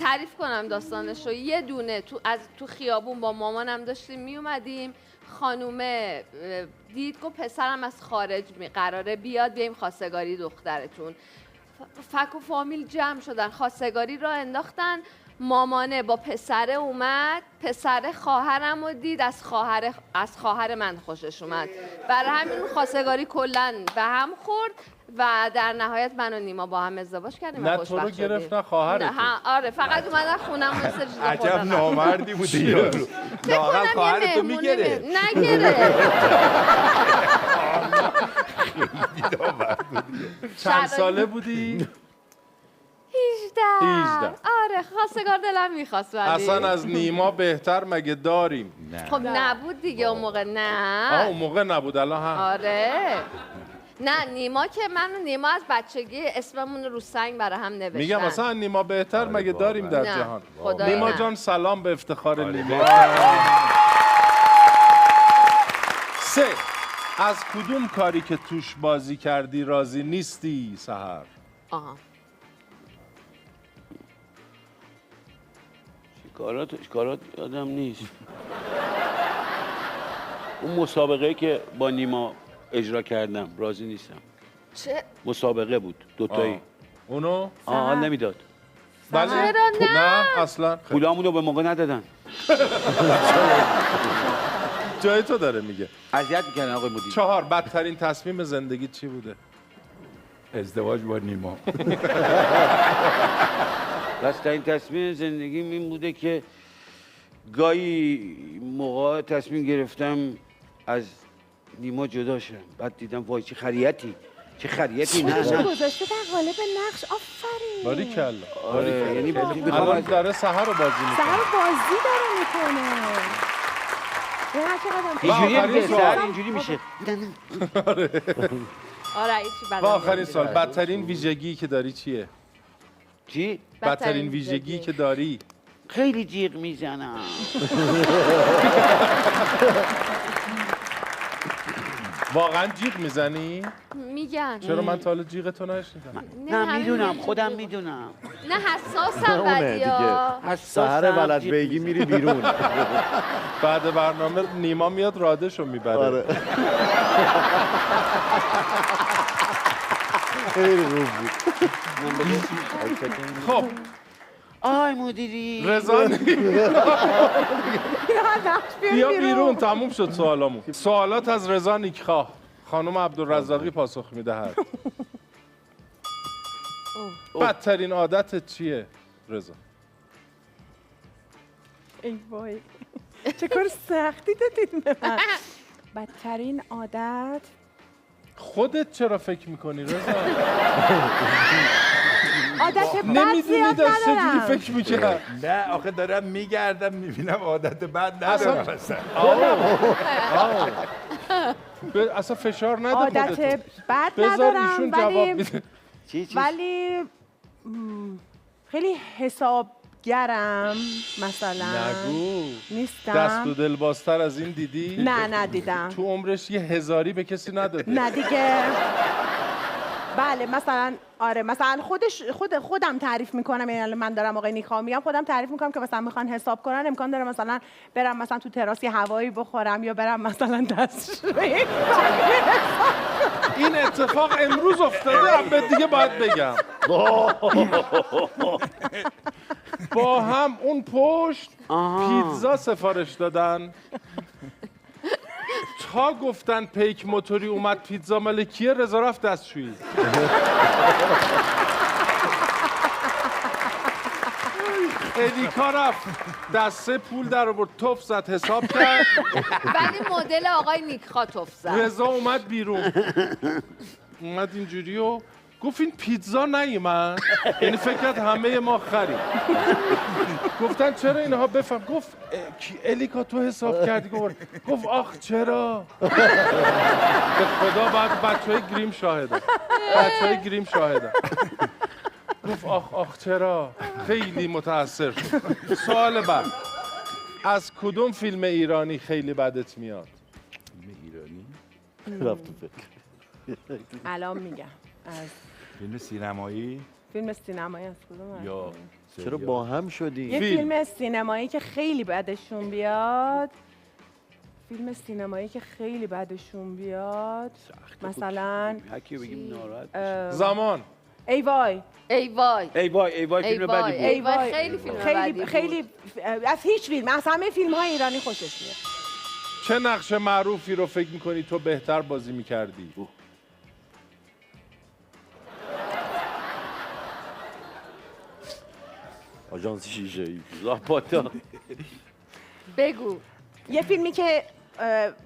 S1: تعریف کنم داستانش رو. یه دونه تو خیابون با مامانم داشتیم میومدیم، خانومه دید گفت پسرم از خارج قراره بیاد بیایم خواستگاری دخترتون. فک و فامیل جمع شدن خواستگاری را انداختن. مامانه با پسره اومد، پسر خواهرم رو دید، از خواهر من خوشش اومد. برای همین خواستگاری کلاً به هم خورد و در نهایت من و نیما با هم ازدواج کردیم.
S3: نه تو رو گرفت نه خواهرت.
S1: آره فقط اومدن خونم و سر چیزا
S6: عجب
S1: خوردن.
S6: نامردی بودی یارو. لااقل خواهرتو میگرفت.
S1: نگرفت.
S3: چند ساله بودی؟
S1: 18. آره خواستگار دلم میخواست ولی
S3: اصلا از نیما بهتر مگه داریم؟
S1: خب نبود دیگه اون موقع. نه
S3: اون موقع نبود الان هم.
S1: آره نه نیما که من و نیما از بچگی اسممون رو سنگ برای هم نوشتن.
S3: میگم اصلا نیما بهتر مگه داریم در
S1: نه.
S3: جهان؟
S1: خدای
S3: نیما
S1: نه.
S3: جان سلام به افتخار نیما. 3 از کدوم کاری که توش بازی کردی راضی نیستی سحر؟
S8: کارات یادم نیست. اون مسابقه که با نیما اجرا کردم راضی نیستم.
S1: چه؟
S8: مسابقه بود دوتایی.
S3: اونو؟
S8: حال نمیداد.
S3: بله.
S1: چرا نه؟
S3: نه اصلا.
S8: پولامونو به موقع ندادن.
S3: جای تو داره میگه.
S8: اذیت میکنن آقای مدیر.
S3: 4 بدترین تصمیم زندگی چی بوده؟
S6: ازدواج با نیما.
S8: بدترین تصمیم زندگیم این بوده که گاهی موقع تصمیم گرفتم از نیما جدا شم. بعد دیدم وای چه خریتی نه
S9: خودشو گذاشته در قالب نقش. آفرین.
S3: باریکلا.
S8: آره یعنی
S3: الان داره سحر رو بازی میکنه.
S9: سحر بازی داره میکنه.
S8: اینجوری میشه.
S1: آره هیچی
S3: و آخرین سال بدترین ویژگی که داری چیه؟
S8: چی؟
S3: بدترین ویژگی که داری؟
S8: خیلی جیغ میزنم.
S3: واقعا جیغ میزنی؟
S1: میگن.
S3: چرا من تا حالا جیغ تو نشنیدم؟
S8: نه میدونم خودم میدونم.
S1: نه حساسم بدیا.
S5: سحر ولد بیگی میری بیرون.
S3: بعد برنامه نیما میاد رادشو میبره.
S5: آره. خیلی خوب بود.
S3: خب
S8: آی مدیری
S3: رضا بیا بیرون. تموم شد سوالامون. سوالات از رضا نیکخواه. خانم عبدالرزاقی پاسخ میدهد. بدترین عادتت چیه رضا؟
S9: ای وای چه کار سختی دادید به من. بدترین عادت
S3: خودت چرا فکر میکنی رضا؟
S9: عادت بد
S3: نمیدونی
S9: زیاد
S3: داشت چجوری
S9: ندارم.
S3: فکر میکرد.
S6: نه آخه دارم میگردم میبینم عادت بد ندارم اصلا.
S3: اصلا فشار نده
S9: عادت
S3: خودتو.
S9: بد
S3: بذار
S9: ندارم
S3: ایشون جواب
S9: ولی
S3: میده.
S9: ولی خیلی حسابگرم مثلا.
S3: نگو.
S9: نیستم.
S3: دست و دل بازتر از این دیدی؟
S9: نه ندیدم.
S3: تو عمرش یه هزاری به کسی نداده.
S9: نه دیگه. بله مثلا آره مثلا خودم تعریف میکنم. یعنی من دارم آقای نیکخواه میگم خودم تعریف میکنم که مثلا میخوان حساب کنن امکان داره مثلا برم مثلا تو تراس هوایی بخورم یا برم مثلا دستشویی.
S3: این اتفاق امروز افتاده. به دیگه باید بگم با هم اون پشت پیتزا سفارش دادن. تا گفتن پیک موتوری اومد پیتزا ملکیه رضا رفت دستشویی. ادیکا رفت دسته پول در آورد توف زد حساب کرد.
S1: ولی مدل آقای نیکخواه توف زد.
S3: رضا اومد بیرون اومد اینجوری و گفت این پیتزا نیومد. یعنی فکر کرد همه ما خریم. گفتن چرا اینها بفهم. گفت الیکا تو حساب کردی؟ گفت آخ چرا. به خدا بعد بچهای گریم شاهدن. گفت آخ چرا. خیلی متاسف شد. سوال بعد از کدوم فیلم ایرانی خیلی بدت میاد؟
S6: فیلم ایرانی؟
S5: رفت تو فکر.
S9: الان میگم از
S6: فیلم سینمایی؟
S9: فیلم سینمایی از کدوم؟
S6: یا
S5: چرا با هم شدی؟
S9: یه فیلم سینمایی که خیلی بدشون بیاد. فیلم سینمایی که خیلی بدشون بیاد مثلا
S8: هکی بگیم ناراحت.
S3: زمان.
S9: ای وای
S1: ای وای
S8: فیلم بدی بود.
S1: ای وای خیلی فیلم بدی بود.
S9: خیلی از هیچ فیلم از همه فیلم های ایرانی خوشش میاد.
S3: چه نقش معروفی رو فکر میکنی تو بهتر بازی میکردی؟
S5: آژانس شیشه‌ای.
S8: لاپاتا.
S1: بگو.
S9: یه فیلمی که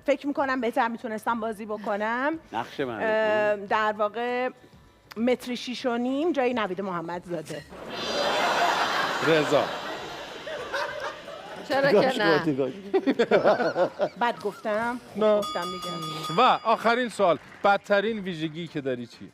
S9: فکر میکنم بهتر میتونستم بازی بکنم.
S8: نقش من
S9: در واقع متر 6.5 جای نوید محمدزاده.
S3: رضا.
S1: چرا که نه؟
S9: بد گفتم؟
S3: نه.
S9: گفتم دیگه.
S3: و آخرین سوال بدترین ویژگی که داری چی؟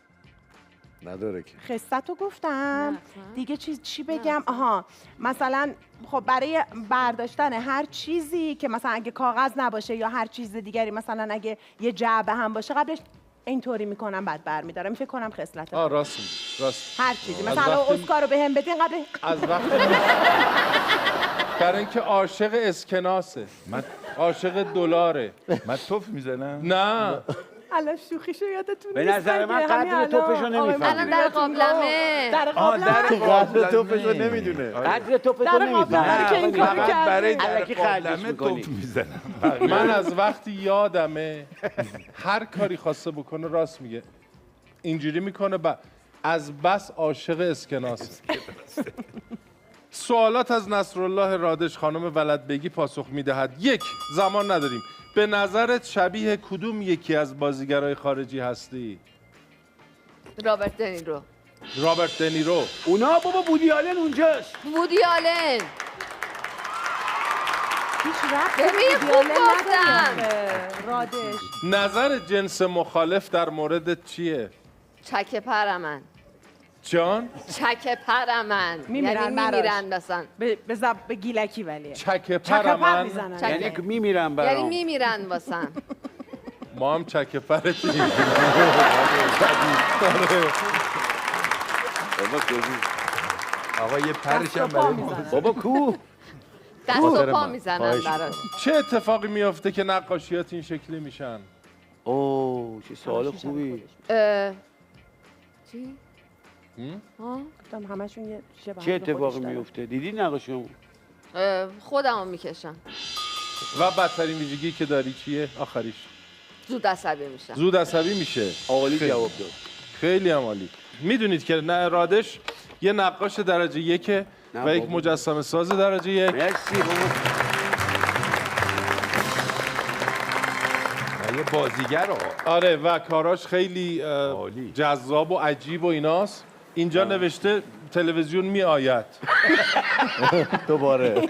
S5: نداره که.
S9: خستتو گفتم دیگه چی بگم؟ آها مثلا خب برای برداشتن هر چیزی که مثلا اگه کاغذ نباشه یا هر چیز دیگری مثلا اگه یه جعبه هم باشه قبلش اینطوری میکنم بعد برمیدارم. فکر کنم خصلته.
S3: راست
S9: هر چیزی مثلا اسکار رو بهم بدین قبل
S3: از وقتی برای اینکه عاشق اسکناسه.
S6: من
S3: عاشق دلاره.
S6: من توف میزنم؟
S3: نه
S9: الان شوخیشو یادتون
S8: به نظر من قدر توپشو نمیفهمه.
S1: الان در قابلمه.
S9: در قابلمه.
S5: قدر توپشو نمیدونه.
S8: قدر توپتو
S9: در قابلمه که این کارو کرده.
S6: برای در
S8: الکی خرجش
S6: قابلمه
S8: می‌کنی.
S6: توف میزنم.
S3: من از وقتی یادمه هر کاری خواسته بکنه راست میگه. اینجوری میکنه از بس عاشق اسکناس. سوالات از نصرالله رادش خانم ولدبگی پاسخ میدهد. 1. زمان نداریم. به نظرت شبیه کدوم یکی از بازیگرای خارجی هستی؟
S1: رابرت دنیرو.
S3: رابرت دنیرو.
S8: اونا بابا بودی آلن اونجاست.
S1: وودی آلن.
S9: هیچ رفت
S1: ببین خوب گفتم.
S9: رادش.
S3: نظر جنس مخالف در مورد چیه؟
S1: چکه پرمن.
S3: جان؟
S1: چکه پرمن.
S9: میمیرن
S1: یعنی
S9: براش.
S1: میمیرن مثلا.
S9: به گیلکی ولی.
S3: چکه
S9: پر
S3: پرمن.
S9: میزنن.
S8: یعنی که میمیرن
S1: یعنی
S8: برام.
S1: میمیرن واسن.
S3: ما هم چکه پرتیم.
S8: بابا کجی؟
S6: آقا یه پرش هم
S9: دست و پا
S6: برای ما.
S9: میزنن.
S8: بابا کو؟
S1: دست و پا میزنن براش.
S3: چه اتفاقی میافته که نقاشیات این شکلی میشن؟
S8: اوه چه سوال خوبی.
S1: چی؟
S9: گفتم همشون یه شبه
S8: چه اتفاقی میفته؟ دیدی نقاشیمو؟
S1: خودمو میکشم.
S3: و بدترین ویژگی که داری چیه؟ آخریش.
S1: زود عصبی میشم.
S3: زود عصبی میشه.
S8: عالی
S3: خیلی.
S8: جواب داد.
S3: خیلی هم عالی. میدونید که رادش یه نقاش درجه 1 و یک مجسمه ساز درجه 1.
S8: مرسی بابا.
S6: یه بازیگر رو.
S3: آره و کاراش خیلی
S6: عالی.
S3: جذاب و عجیب و ایناست. اینجا نوشته تلویزیون می آید.
S5: دوباره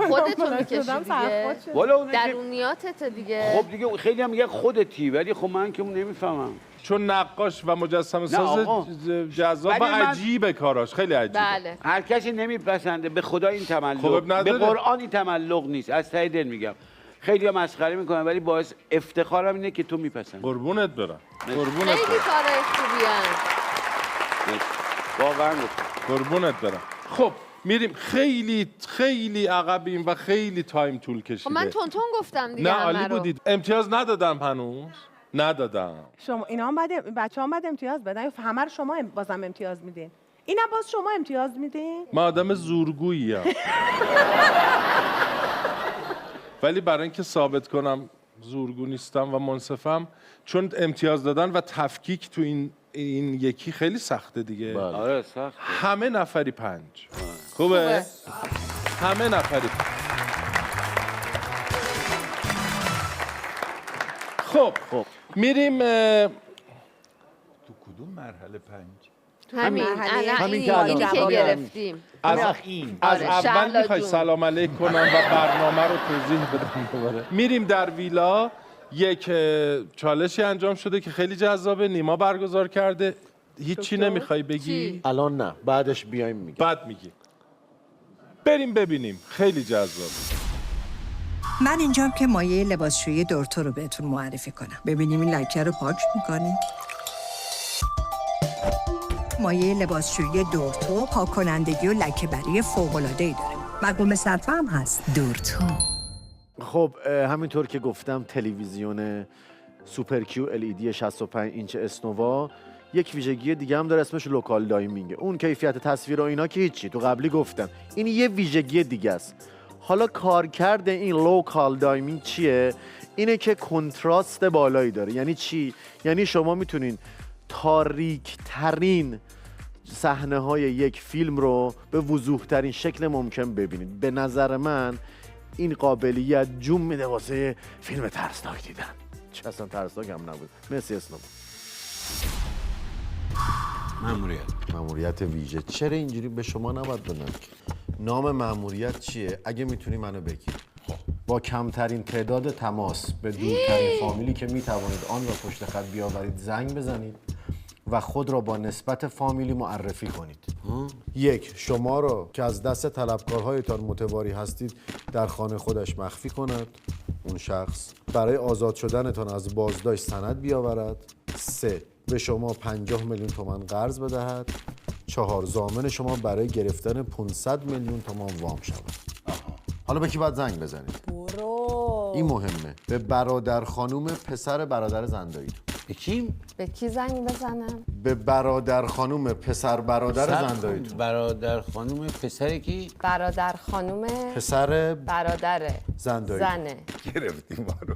S1: خودتو میکشی دیگه.
S8: والا اون که
S1: درونیاتت دیگه.
S8: خب دیگه خیلی هم میگن خودتی ولی خب من که نمیفهمم.
S3: چون نقاش و مجسمه ساز
S8: آقا.
S3: جذاب و
S8: ولی من-
S3: عجیبه کاراش. خیلی عجیبه.
S1: بله.
S8: هر کسی نمیپسنده. به خدا این تملق.
S3: خب
S8: به
S3: نداره.
S8: قرآن این تملق نیست. از ته دل میگم. خیلی هم مسخره میکنن ولی باعث افتخارم اینه که تو میپسندی.
S3: قربونت برم. قربونت
S1: خیلی
S3: برم.
S1: کارهای خوبی هن.
S8: واقعا گفتم.
S3: قربونت برم. خب میریم خیلی عقبیم و خیلی تایم طول کشیده.
S1: خب من تون گفتم دیگه
S3: نه
S1: همه
S3: عالی
S1: رو.
S3: بودید. امتیاز ندادم هنوز. ندادم.
S9: شما اینا هم بعد بچه‌ها هم بعد امتیاز بدن یا همه رو شما بازم امتیاز میدین؟ اینا باز شما امتیاز میدین؟
S3: من آدم زورگوییم. ولی برای اینکه ثابت کنم زورگو نیستم و منصفم، چون امتیاز دادن و تفکیک تو این یکی خیلی سخته دیگه.
S8: آره سخت.
S3: همه نفری 5. خوبه؟ همه نفری 5. خب میریم
S6: تو کدوم مرحله 5؟
S1: همین
S5: همین که
S1: اینی
S5: الان
S1: که
S5: داریم.
S1: گرفتیم.
S3: از
S1: آره،
S3: اول
S1: شهلا
S3: میخوای
S1: جون.
S3: سلام علیک کنم و برنامه رو توضیح بدم دوباره. میریم در ویلا. یک چالشی انجام شده که خیلی جذابه. نیما برگزار کرده. هیچی نمیخوای بگی؟
S1: چی؟
S5: الان نه بعدش بیایم میگم.
S3: بعد میگی. بریم ببینیم. خیلی جذابه.
S12: من اینجام که مایه لباسشویی دورتو رو بهتون معرفی کنم. ببینیم این لکه رو پاک میکنه. مایه لباسشویی دورتو پاک کنندگی و لکه بری فوق‌العاده‌ای داره. مقوم صرفه هم هست. دورتو.
S5: خب همینطور که گفتم تلویزیون سوپر کیو LED 65 اینچ اسنوا یک ویژگی دیگه هم داره، اسمش لوکال دایمینگه. اون کیفیت تصویر و اینا که هیچی، تو قبلی گفتم این یه ویژگی دیگه است. حالا کارکرد این لوکال دایمینگ چیه؟ اینه که کنتراست بالایی داره. یعنی چی؟ یعنی شما میتونین تاریک ترین صحنه های یک فیلم رو به وضوح ترین شکل ممکن ببینید. به نظر من این قابلیت جون میده واسه فیلم ترسناک دیدن. چه اصلا ترسناک هم نبود. مرسی اسلام. مأموریت ویژه. چرا اینجوری به شما نباید بدن؟ نام مأموریت چیه؟ اگه میتونی منو بگی. با کمترین تعداد تماس به دورترین فامیلی که میتوانید آن را پشت خط بیاورید زنگ بزنید و خود را با نسبت فامیلی معرفی کنید. 1. شما را که از دست طلبکارهایتان متواری هستید در خانه خودش مخفی کند. اون شخص برای آزاد شدنتان از بازداشت سند بیاورد. 3. به شما 50 میلیون تومان قرض بدهد. 4. ضامن شما برای گرفتن 500 میلیون تومان وام شود. حالا به کی باید زنگ بزنید؟
S9: برو
S5: این مهمه. به برادر خانوم پسر برادر زنداییتون.
S8: به کی؟
S4: به کی زنگ بزنم؟
S5: به برادر خانوم پسر برادر زنداییتون.
S8: برادر خانوم پسر کی؟
S4: برادر خانوم
S5: پسر
S4: برادر
S5: زنداییتون.
S4: زنه.
S6: گرفتیم ما رو.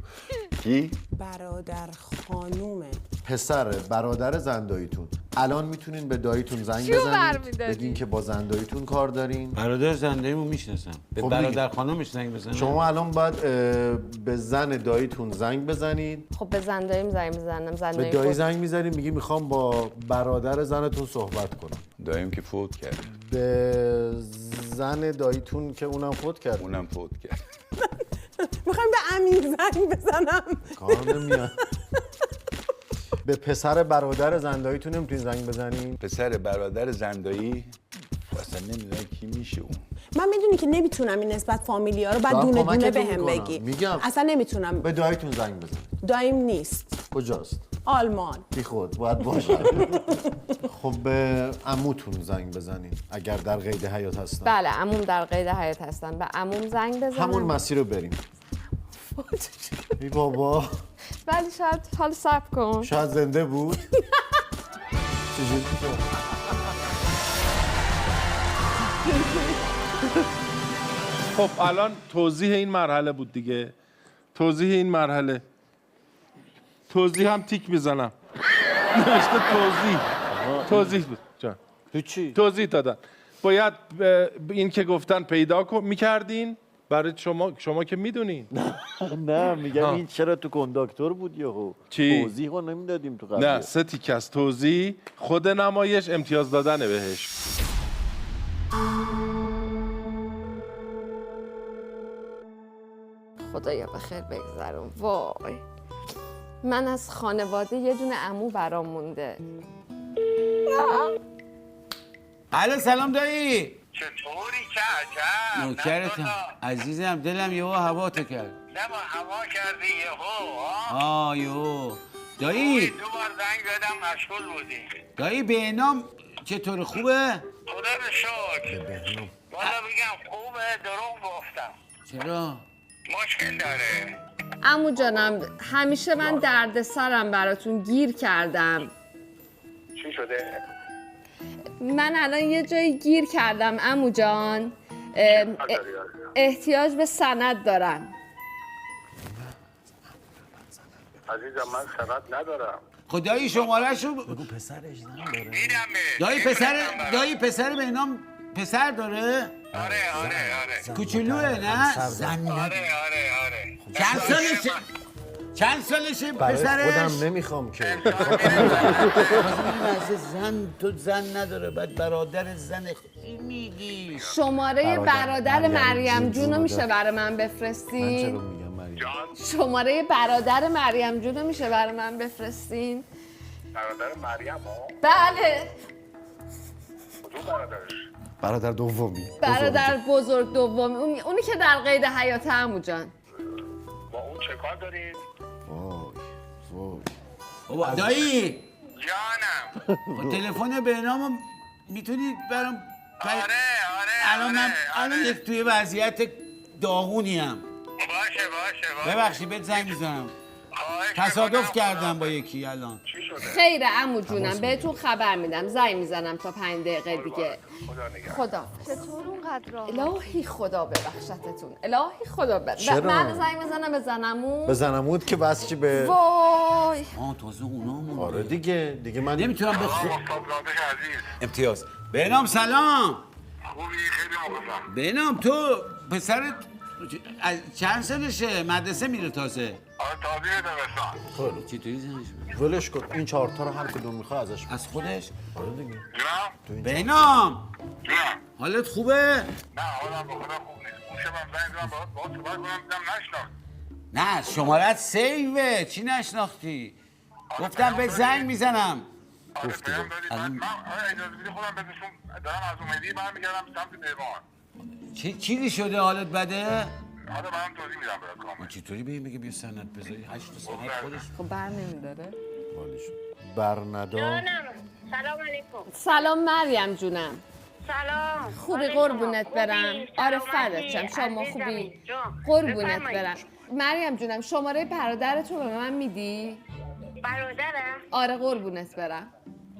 S6: کی؟
S9: برادر خانومه.
S5: پسر برادر زنداییتون. الان میتونین به داییتون زنگ بزنید بگین که با زنداییتون کار دارین.
S8: برادر زنداییمو میشناسم. به
S5: خب
S8: برادر خانومش زنگ بزنم.
S5: شما الان باید به زن داییتون زنگ بزنید.
S4: خب به زنداییم زنگ میزنم.
S5: به دایی زنگ میزنید میگی میخوام با برادر زنتون صحبت کنم.
S6: داییم که فوت کرد.
S5: به زن داییتون که اونم فوت کرد.
S6: اونم فوت کرد.
S9: میخوایم به امیر زنگ بزنم.
S5: کار نمیاد. به پسر برادر زنداییتون نمیتونین زنگ بزنین؟
S6: پسر برادر زندایی اصلا نمیدونم کی میشه اون.
S9: من میدونی که نمیتونم این نسبت فامیلی ها رو بعد دونه دونه بهم بگی.
S5: میگم
S9: اصلا نمیتونم.
S5: به داییتون زنگ بزن.
S9: دایم نیست.
S5: کجاست؟
S9: آلمان.
S5: بی خود باید باشه. خب به عموتون زنگ بزنین اگر در قید حیات هستن.
S4: بله عموم در قید حیات هستن. به عموم زنگ بزنم.
S5: همون مسیر رو بریم. ای بابا.
S4: ولی شاید حال صبر کن.
S5: شاید زنده بود. چجوری شد؟
S3: خب الان توضیح این مرحله بود دیگه. توضیح این مرحله. توضیح هم تیک میزنم. نوشته توضیح بود. جان.
S5: چی؟
S3: توضیح دادن. باید این که گفتن پیدا میکردین برای شما که میدونین.
S5: نه میگم این چرا تو کنداکتور بود یهو؟
S3: چی؟
S5: توضیح رو نمیدادیم تو قبلیه.
S3: نه 3 تیکه از توضیح، خود نمایش، امتیاز دادن بهش.
S4: خدایا بخیر بگذرم. وای من از خانواده یه دونه عمو برام مونده.
S8: الو سلام دایی.
S13: چطوری که عجب؟
S8: نوکرتم عزیزم، دلم یهو هوا تو کرد.
S13: نه با هوا کردی یهو.
S8: یهو دایی.
S13: 2 بار زنگ زدم مشغول بودی.
S8: دایی بهنام چطور، خوبه؟
S13: خدا رو شکر. والا بگم خوبه، دروغ گفتم.
S8: چرا؟
S13: مشکل داره.
S4: عمو جانم همیشه من دردسرم براتون گیر کردم.
S13: چی شده؟
S4: من الان یه جایی گیر کردم عمو جان. احتیاج به سند دارم.
S13: عزیزم من سند ندارم.
S8: خدایی شماره‌شو
S5: بگو پسرش زن داره.
S8: دایی پسر بهنام پسر داره؟
S13: آره.
S8: کوچولوه نه؟
S5: زن
S13: آره.
S8: چند سالشه
S5: برای
S8: پسرش؟
S5: خودم نمیخوام که.
S8: زن نداره، بعد برادر زن خیلی میگی.
S4: شماره برادر مریم جون رو میشه برای من
S5: من چرا
S4: بفرستین؟
S5: میگم مریم؟
S4: شماره برادر مریم جون رو میشه برای من بفرستین؟
S13: برادر مریم ها؟
S4: بله
S13: کدوم برادرش؟
S5: برادر دومی.
S4: برادر بزرگ دومی، اونی که در قید حیات عمو جان.
S13: با اون چه کار دارید؟
S8: بابا دایی
S13: جانم.
S8: خب تلفن بهنامو میتونید برام الان یک توی وضعیت داغونیم.
S13: باشه.
S8: ببخشید بهت زنگ میزنم. تصادف کردم با یکی الان.
S4: خیره عمو جونم بهتون خبر میدم. زنگ میزنم تا 5 دقیقه دیگه. خدا
S1: چطور اونقدر
S4: الهی خدا ببخشتتون. الهی خدا
S5: چرا؟
S4: من زنگ بزنم به زنمون.
S5: به زنمود که بس چی به
S4: وای
S8: تازه اونا
S5: آره دیگه من
S8: نمیتونم بخورم. امتیاز. بهنام سلام.
S13: خوبی؟ خیلی مخلصم.
S8: بهنام تو پسرت چند سالشه؟ مدرسه میره تازه؟
S13: تازه دبستان.
S8: خب چطوری زنش؟
S5: ولش کن این 4 تا رو هر کدوم میخواد ازش.
S8: از خودش؟
S5: آره دیگه.
S8: بهنام حالت خوبه؟
S13: نه حالم به خدا خوب نیست. گوشه من زنگ زدم باهات صحبت کنم دیدم نشناخت.
S8: نه شمارت سیوه. چی نشناختی؟ گفتم به زنگ میزنم.
S5: گفتی
S13: من اجازه بدی خودم بهشون دارم از امیدی برمیگردم سمت دیوان.
S8: چی شده حالت بده؟
S13: حالا برام توضیح میدم برات کامل.
S8: چطوری به این بگه بیا سند بذاری 8 تا سند خودش؟
S4: خب بر نمیداره.
S5: بر ندار.
S11: سلام علیکم.
S4: سلام مریم جونم.
S11: سلام.
S4: خوبی قربونت برم. آره فدات شم. شما خوبی؟ قربونت برم. مریم جونم شماره برادرتون رو به من میدی؟
S14: برادرم؟
S4: آره قربونت برم.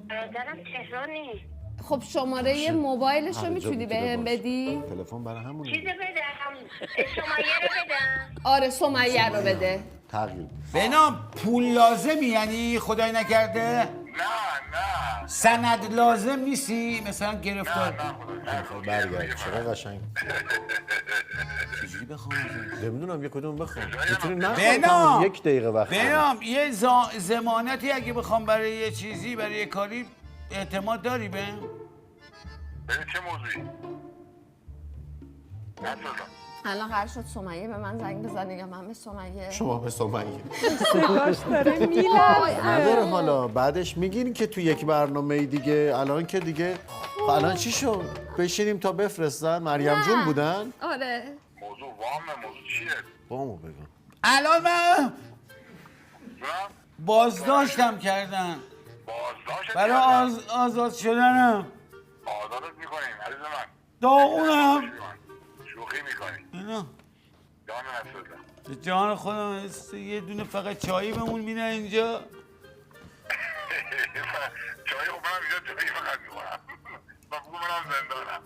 S14: برادرم تهرانی.
S4: خب شماره موبایلش رو میتونی بهم بدی؟
S5: تلفن برای همون
S14: چیزی بدم؟ سمیه رو بدم؟
S4: آره سمیه رو بده.
S5: تغییر.
S8: بنام پول لازمی یعنی خدای نکرده؟
S13: نه
S8: سند لازم نیستی؟ مثلا گرفتار
S5: برگرد چرا قشنگ
S8: چجوری بخوام؟
S5: نمیدونم یک کدوم بخوام میتونی
S8: بنام
S5: یک دقیقه وقت
S8: بنام یه ضمانتی اگه بخوام برای یه چیزی برای یه کاری اعتماد داری بهم؟
S13: برای چه موضوعی؟
S4: الان قرار شد سمیه به من زنگ بزنه یا من به سمیه؟
S5: شما به سمیه
S9: صداش داره میلرزه.
S5: نداره حالا بعدش میگین که تو یک برنامه دیگه الان که دیگه الان چی شد؟ بشینیم تا بفرستن مریم جون بودن؟
S4: آره
S13: موضوع وامه موضوع چیه؟
S5: بامو بگم
S8: الان من بازداشتم کردن
S13: بازداشت
S8: برای آزاد شدنم
S13: آزادت میکنیم عزیز من
S8: داغونم
S13: شوخی میکنی
S8: اینا
S13: جان نسوده
S8: به جان خودم یه دونه فقط چایی بمون میدن اینجا
S13: چایی خب منم اینجا چایی فقط میخورم و بگو منم زندانم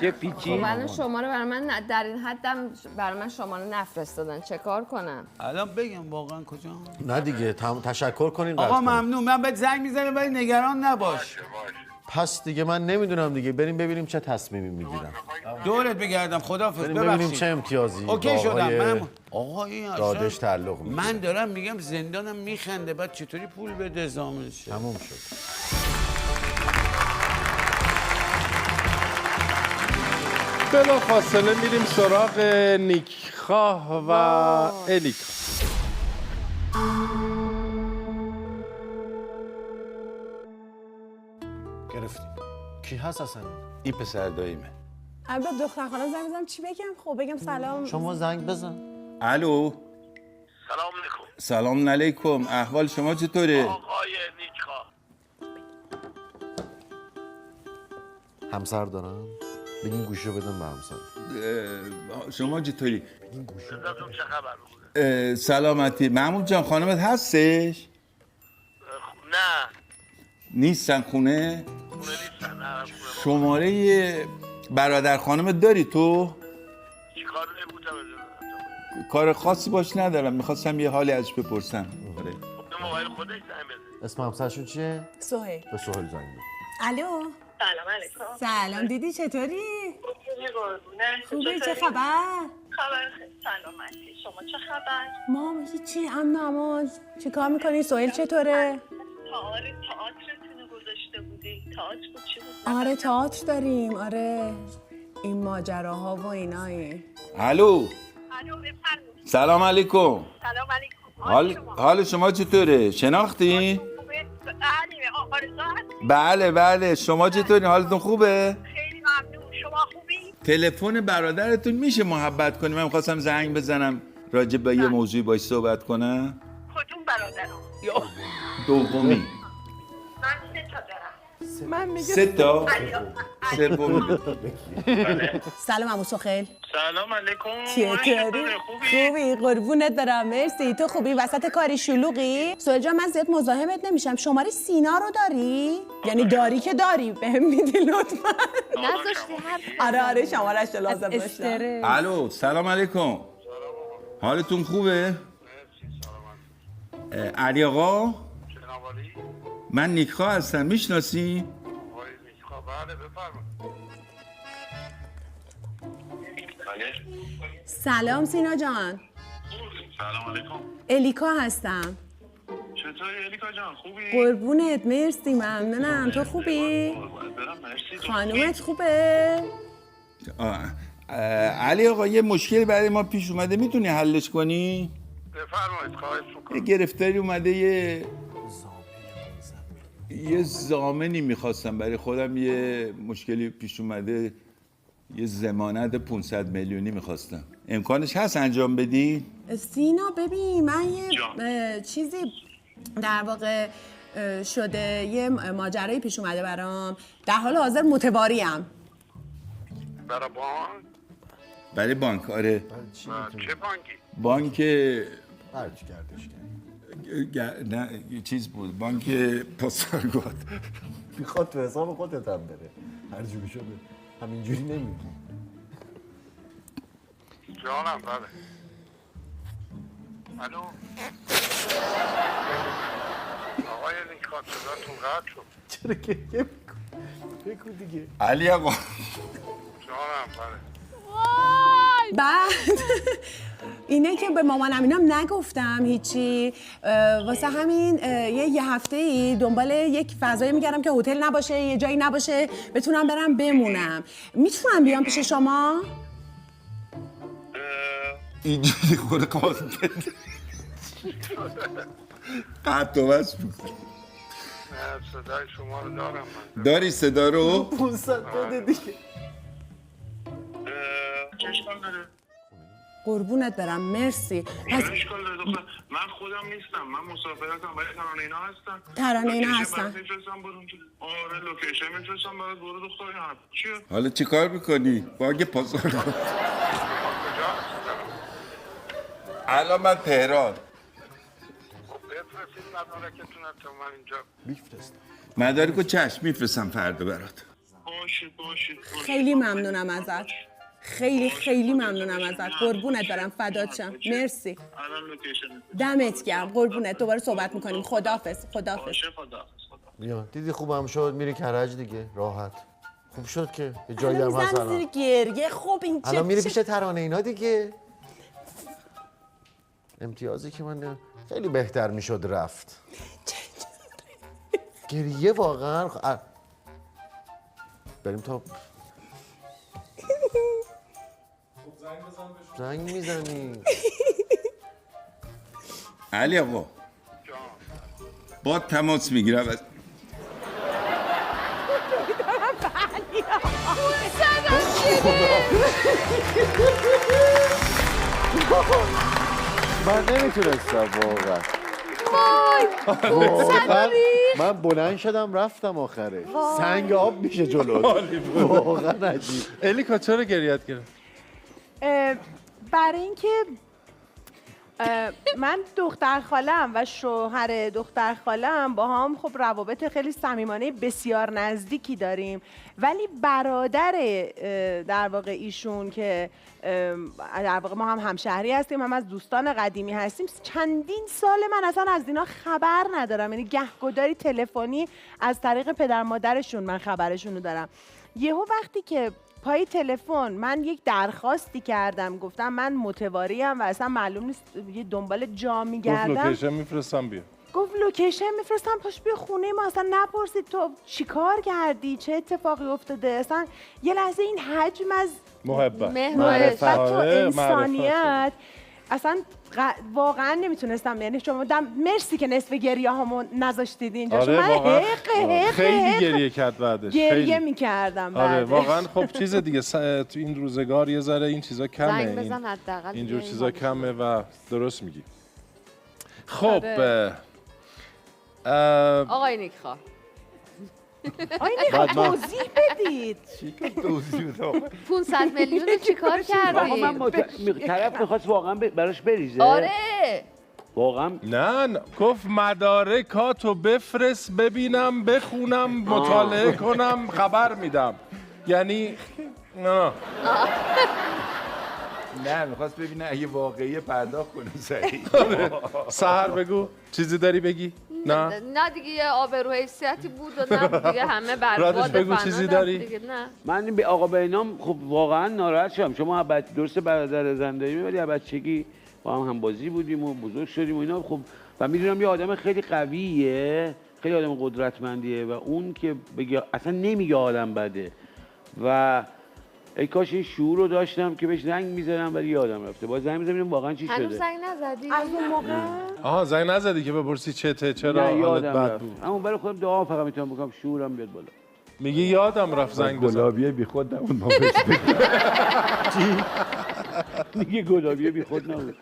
S8: چه پیچی؟
S4: خب الان شماره برای من در این حدم برای من شماره نفرستادن چه کار کنم؟
S8: الان بگم واقعا کجا؟
S5: نه دیگه تشکر کنین
S8: آقا ممنون من بهت زنگ میزنم ولی نگران نباش
S5: پس دیگه من نمیدونم دیگه بریم ببینیم چه تصمیمی میگیرم
S8: دورت بگردم خدافظ
S5: بریم ببینیم
S8: ببخشید
S5: چه امتیازی
S8: اوکی شدم من آقا این
S5: دادش تعلق میکنه
S8: من دارم میگم زندانم میخنده بعد چطوری پول بده زامنش
S5: تموم شد
S3: بلا فاصله میریم سراغ نیکخواه و الیکا.
S5: گرفتیم کی هست اصلا؟
S8: این پسر داییمه.
S9: البته دختر خاله زنگ بزنم چی بگم؟ خب بگم سلام.
S5: شما زنگ بزن.
S8: الو
S13: سلام علیکم.
S8: سلام علیکم احوال شما چطوره؟
S13: آقای نیکخواه
S5: همسر دارم؟ بگین گوشو بدم به همسر.
S8: شما چطوری؟
S5: بگین گوشو.
S13: ازتون چه خبر؟
S8: سلامتی. محمود جان خانمت هستش؟
S13: نه
S8: نیستن خونه؟
S13: خونه نیستن نه
S8: شماره برادر خانمت داری تو؟
S13: چی کار نبودم
S8: کار خاصی باش ندارم میخواستم یه حالی ازش بپرسم.
S13: خب موبایل خودش زنگ بزن.
S5: اسم همسرشون چیه؟
S9: سهیل.
S5: به سهیل زنگ بزن.
S9: الو
S11: سلام علیکم.
S9: سلام دیدی چطوری؟
S11: قربونه.
S9: خوبه چه خبر؟
S11: خبر خیلی سلامتی. شما چه خبر؟
S9: ما هیچی نماز چی کار میکنی؟ سهیل چطوره؟
S11: تئاترتون رو گذاشته بودی. تئاتر بود چی بود؟
S9: آره تئاتر داریم آره این ماجراها و اینایی.
S8: الو
S11: الو بفرمایید.
S8: سلام علیکم.
S11: سلام علیکم.
S8: حال شما چطوره؟ شناختی؟ بله شما چطوری؟ حالتون خوبه؟
S11: خیلی ممنون. شما خوبی؟
S8: تلفن برادرتون میشه محبت کنی؟ من می‌خواستم زنگ بزنم راجع به یه موضوعی باهاش صحبت کنم.
S11: کدوم برادرم؟
S8: دومی.
S11: من 3 تا دارم.
S9: من میگم
S8: 3 تا؟ سومی.
S9: سلام عمو سهیل.
S13: سلام علیکم.
S9: چطوری؟ خوبی قربونت برم مرسی. تو خوبی؟ وسط کاری شلوغی؟ سهیل جان من زیاد مزاحمت نمیشم. شماره سینا رو داری؟ یعنی داری که داری بهم میدی لطفا.
S4: نذاشتی حرف
S9: آره شماره‌اش لازم داشتم.
S8: الو سلام علیکم. حالتون خوبه؟ علی آقا من نیکخواه هستم میشناسی؟
S13: بله بفرمایید.
S9: سلام سینا جان.
S13: سلام علیکم.
S9: الیکا هستم.
S13: چطوری الیکا جان خوبی؟
S9: قربونت مرسی ممنونم. تو خوبی؟ خانومت خوبه؟
S8: علی آقا یه مشکلی برای ما پیش اومده میتونی حلش کنی؟
S13: بفرمایید خواهش میکنم.
S8: یه گرفتاری اومده یه ضامنی میخواستم برای خودم یه مشکلی پیش اومده یه ضمانت 500 میلیونی میخواستم امکانش هست انجام بدی؟
S9: سینا ببین من یه چیزی در واقع شده یه ماجرایی پیش اومده برام در حال حاضر متواریم
S13: برای بانک؟
S6: برای بانک آره.
S13: چه بانکی؟
S6: بانک
S5: هرچی کردش
S6: نه چیز بود، بانک پاسارگاد.
S5: میخواد تو حساب خودت هم بره، هر جوری شده همینجوری نمیگی.
S13: جانم بله. الو آقای نیکات صداتون قطع شد.
S5: چرا گریه میکنی؟ بگو دیگه.
S6: علی آقا
S13: جانم بله.
S9: بعد اینه که به مامانم اینام نگفتم هیچی، واسه همین یه هفته ای دنبال یک فضایی میگردم که هتل نباشه، یه جایی نباشه بتونم برم بمونم. میتونم بیام پیش شما؟
S6: اینجوری خوره کاز بده قطع و بس بود.
S13: نه صدای شما رو دارم من.
S6: داری صدا رو؟
S5: 500 بده دیگه.
S13: چه اشکال داره؟
S9: قربونت برم مرسی. پس
S13: اشکال داره دختر، من خودم نیستم، من مسافرتم ولی ترانه اینا هستن.
S9: ترانه اینا هستن.
S13: آره لوکیشن میفرستم برای برو دختر اینا. چیه؟
S6: حالا چی کار میکنی؟ بانک پاسارگاد. الان من تهران.
S13: بفرستید مدارکتون تا من اینجا
S5: میفرستم.
S6: مدارکو چشم میفرستم فردا برات.
S13: باشه.
S9: خیلی ممنونم ازت. خیلی ممنونم ازت. قربونت برم، فدات شم. مرسی.
S13: الان لوکیشن
S9: دمت گرم. قربونت. دوباره صحبت میکنیم. خداحافظ.
S5: بیا دیدی خوبم شد، میری کرج دیگه راحت. خوب شد که یه جایی هم هست
S9: الان زیر گریه. خب این
S5: الان میری پیش ترانه اینا دیگه. امتیازی که من خیلی بهتر میشد رفت. گریه واقعا بریم تا زنگ میزنی.
S6: علی آقا با تماس میگیرم از
S5: من نمیتونستم واقعا. من بلند شدم رفتم آخره. سنگ آب میشه جلو. واقعا عجیب.
S3: الیکا چرا گریت گرفت؟
S9: برای اینکه من دختر خالم و شوهر دختر خالم با هم خب روابط خیلی صمیمانه بسیار نزدیکی داریم، ولی برادر در واقع ایشون که در واقع ما هم همشهری هستیم، هم از دوستان قدیمی هستیم، چندین سال من اصلا از اینا خبر ندارم. یعنی گهگداری تلفنی از طریق پدر مادرشون من خبرشون رو دارم. یهو وقتی که پای تلفن من یک درخواستی کردم، گفتم من متواریم و اصلا معلوم نیست، یه دنبال جا میگردم.
S3: گفت لوکیشن میفرستم بیا.
S9: گفت لوکیشن میفرستم پاش بیا خونه ما، اصلا نپرسید تو چی کار کردی، چه اتفاقی افتاده. اصلا یه لحظه این حجم از
S3: محبت
S9: معرفت و انسانیت اصلا واقعا نمیتونستم. یعنی شما مرسی که نصف گریه هامو نذاشتید اینجا.
S3: آره
S9: من
S3: واقعا
S9: خیلی
S3: گریه کرد بعدش.
S9: گریه میکردم بعدش.
S3: آره واقعا خب چیز دیگه تو این روزگار یه ذره این چیزا کمه.
S1: زنگ بزن حداقل.
S3: اینجور چیزا کمه و درست میگی. خب
S1: آقای نیکخواه
S9: آقای نیکخواه توضیح بدید.
S5: چی که توضیح بدید؟
S1: 500 میلیون رو چیکار کردی؟
S8: من طرف میخواست واقعا براش بریزه.
S1: آره
S8: واقعا
S3: نه گفت مدارکاتو بفرست ببینم بخونم مطالعه کنم خبر میدم. یعنی
S6: نه میخواست ببینه اگه واقعی پرداخت کنه صحیح.
S3: سحر بگو چیزی داری بگی؟ نه
S1: دیگه یه آبرو حیثیتی بود و نه دیگه همه برباد
S3: بگو چیزی داری؟
S1: دیگه نه.
S8: من به آقا بینام خب واقعا ناراحت شدم. شما درست برادر زن داریم ولی بچگی با هم بازی بودیم و بزرگ شدیم و اینا. خب و میدونم یه آدم خیلی قویه، خیلی آدم قدرتمندیه و اون که بگه اصلا نمیگه آدم بده و ای کاش این شعور رو داشتم که بهش زنگ میزنم ولی یادم رفته. باید زنگ بزنم واقعا چی شده.
S1: هنوز زنگ نزدی؟
S9: از اون موقع
S3: آها زنگ نزدی که بپرسی چرا حالت بد بود؟
S8: اما برای خودم دعا فقط میتونم بکنم شعورم بیاد بالا.
S3: میگی یادم رفت زنگ بزن.
S6: گلابیه بی خود نبود ما بهش
S8: چی؟ میگه گلابیه بی خود نبود.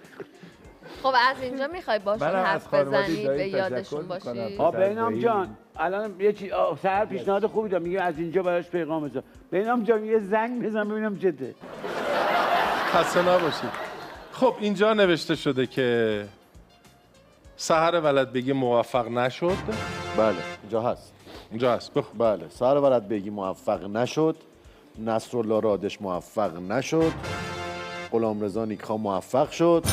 S1: خب از اینجا میخوای باشون حرف بزنی به یادشون باشی؟
S8: بینام جان الان یه چیز سحر پیشنهاد خوبی داد، میگه از اینجا براش پیغام بذار. ببینم جان یه زنگ بزن ببینم چته.
S3: خسته نباشید. خب اینجا نوشته شده که سحر ولد بگی موفق نشد.
S5: بله اینجا هست.
S3: اینجا هست.
S5: بله سحر ولد بگی موفق نشد. نصرالله رادش موفق نشد. غلامرضا نیکخان موفق شد.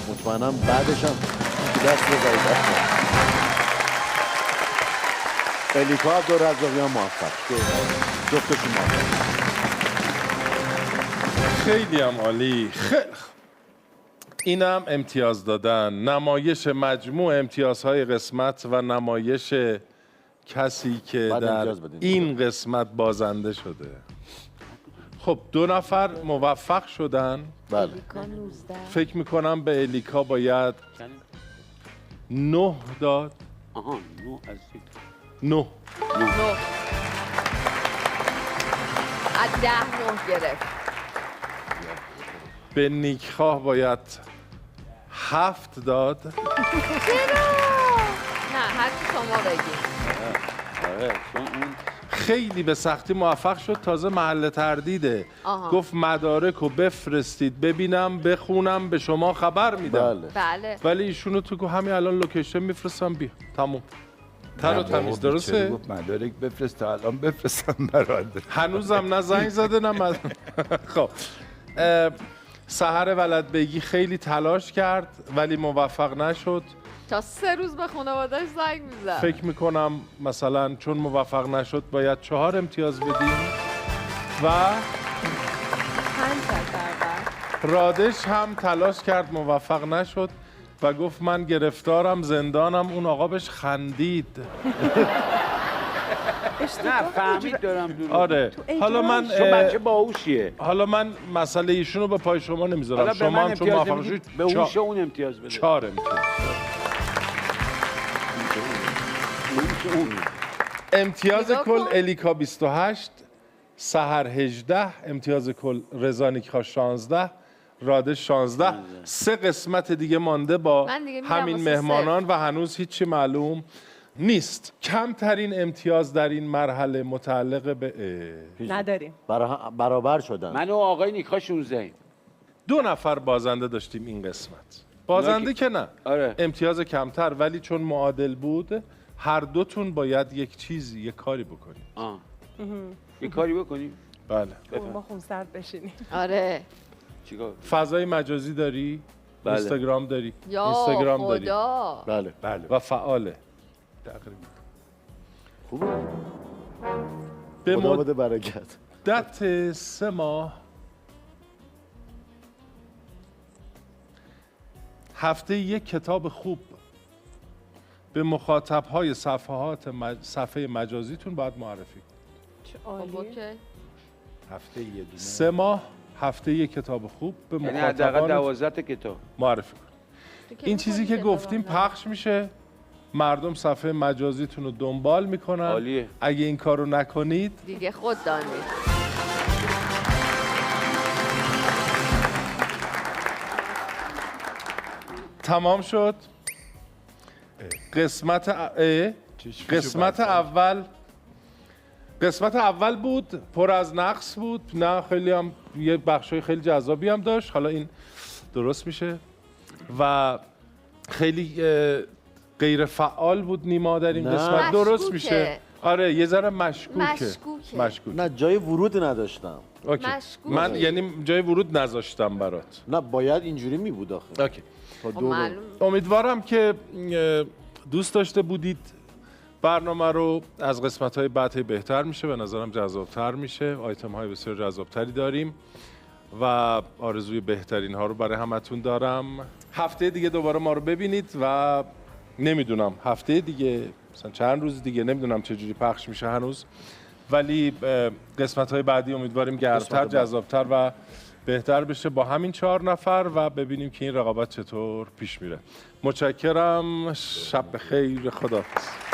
S5: مطمئنم بعدش هم دست بزنید. الیکا عبدالرزاقیان موفق شد. جفتشون موفق.
S3: خیلی هم عالی. خیلی اینم امتیاز دادن. نمایش مجموع امتیازهای قسمت و نمایش کسی که در این قسمت بازنده شده. خب 2 نفر موفق شدن.
S5: بله.
S3: فکر میکنم به الیکا باید 9 داد.
S8: آها 9 از
S3: 9
S1: از 10 9 گرفت.
S3: به نیکخواه باید 7 داد.
S1: چرا؟ نه هرچی شما بگید.
S3: خیلی به سختی موفق شد. تازه محل تردیده. گفت مدارک رو بفرستید ببینم بخونم به شما خبر میدم.
S1: بله.
S3: ولی ایشونو تو همین الان لوکیشن میفرستم بیا تموم. تر و تمیز. درسته؟
S6: مدارک بفرست تا الان بفرستم برادر.
S3: هنوزم نه زنگ زده نه خب سحر ولد بگی خیلی تلاش کرد ولی موفق نشد.
S1: تا 3 روز به خانواده‌اش زنگ میزد.
S3: فکر میکنم مثلا چون موفق نشد باید 4 امتیاز بدیم و
S9: 5 کردن.
S3: رادش هم تلاش کرد موفق نشد و گفت من گرفتارم زندانم. اون آقا بهش خندید.
S8: نه فهمید دارم دروغ.
S3: آره حالا من
S8: چون بچه باهوشیه.
S3: حالا من مسئله ایشونو به پای شما نمیذارم. شما هم چون موفق شدید
S8: به هوش اون امتیاز بده.
S3: 4 امتیاز. امتیاز کل الیکا 28، سحر 18، امتیاز کل رضا نیکخواه 16، رادش 16. 3 قسمت دیگه مانده با همین مهمانان و هنوز هیچی معلوم نیست. کمترین امتیاز در این مرحله متعلق به
S9: نداریم.
S5: برابر شدن.
S8: من و آقای نیکخواه 16.
S3: 2 نفر بازنده داشتیم این قسمت. بازنده که نه.
S8: آره.
S3: امتیاز کمتر ولی چون معادل بود هر دوتون باید یک چیزی یک کاری بکنیم.
S8: یک کاری بکنیم؟
S3: بله.
S9: ما خونسرد بشینیم.
S1: آره.
S8: چیکار؟
S3: فضای مجازی داری؟
S8: بله.
S3: اینستاگرام داری؟
S1: یا
S3: اینستاگرام
S1: خدا.
S3: داری؟ بله. و فعاله. تقریبا.
S5: خوبه.
S3: به
S5: خدا بده برکت.
S3: مدت 3 ماه هفته یک کتاب خوب به مخاطب‌های صفحه مجازیتون باید معرفی کنید.
S6: هفته یه دونه.
S3: 3 ماه هفته یک کتاب خوب به
S8: یعنی حداقل
S3: مخاطبان
S8: 12 کتاب
S3: معرفی کنید. این چیزی که گفتیم پخش میشه، مردم صفحه مجازیتون رو دنبال میکنن.
S8: عالیه.
S3: اگه این کارو نکنید
S1: دیگه خود دانید.
S3: تمام شد. قسمت اول بود پر از نقص بود. نه خیلی هم یه بخشای خیلی جذابی هم داشت. حالا این درست میشه و خیلی غیر فعال بود نیما در این قسمت. درست میشه. آره یه ذره مشکوکه.
S5: نه جای ورود نداشتم.
S3: اوکی. من یعنی جای ورود نذاشتم برات.
S5: نه باید اینجوری می بود آخه.
S3: اوکی. امیدوارم که دوست داشته بودید برنامه رو. از قسمت‌های بعد بهتر میشه، به نظرم جذاب‌تر میشه. آیتم‌های بسیار جذاب‌تری داریم و آرزوی بهترین ها رو برای همتون دارم. هفته دیگه دوباره ما رو ببینید و نمیدونم هفته دیگه مثلا چند روز دیگه نمیدونم چه جوری پخش میشه هنوز، ولی قسمت‌های بعدی امیدواریم گرم‌تر، جذاب‌تر و بهتر بشه با همین 4 نفر و ببینیم که این رقابت چطور پیش میره. متشکرم. شب بخیر. خداحافظ.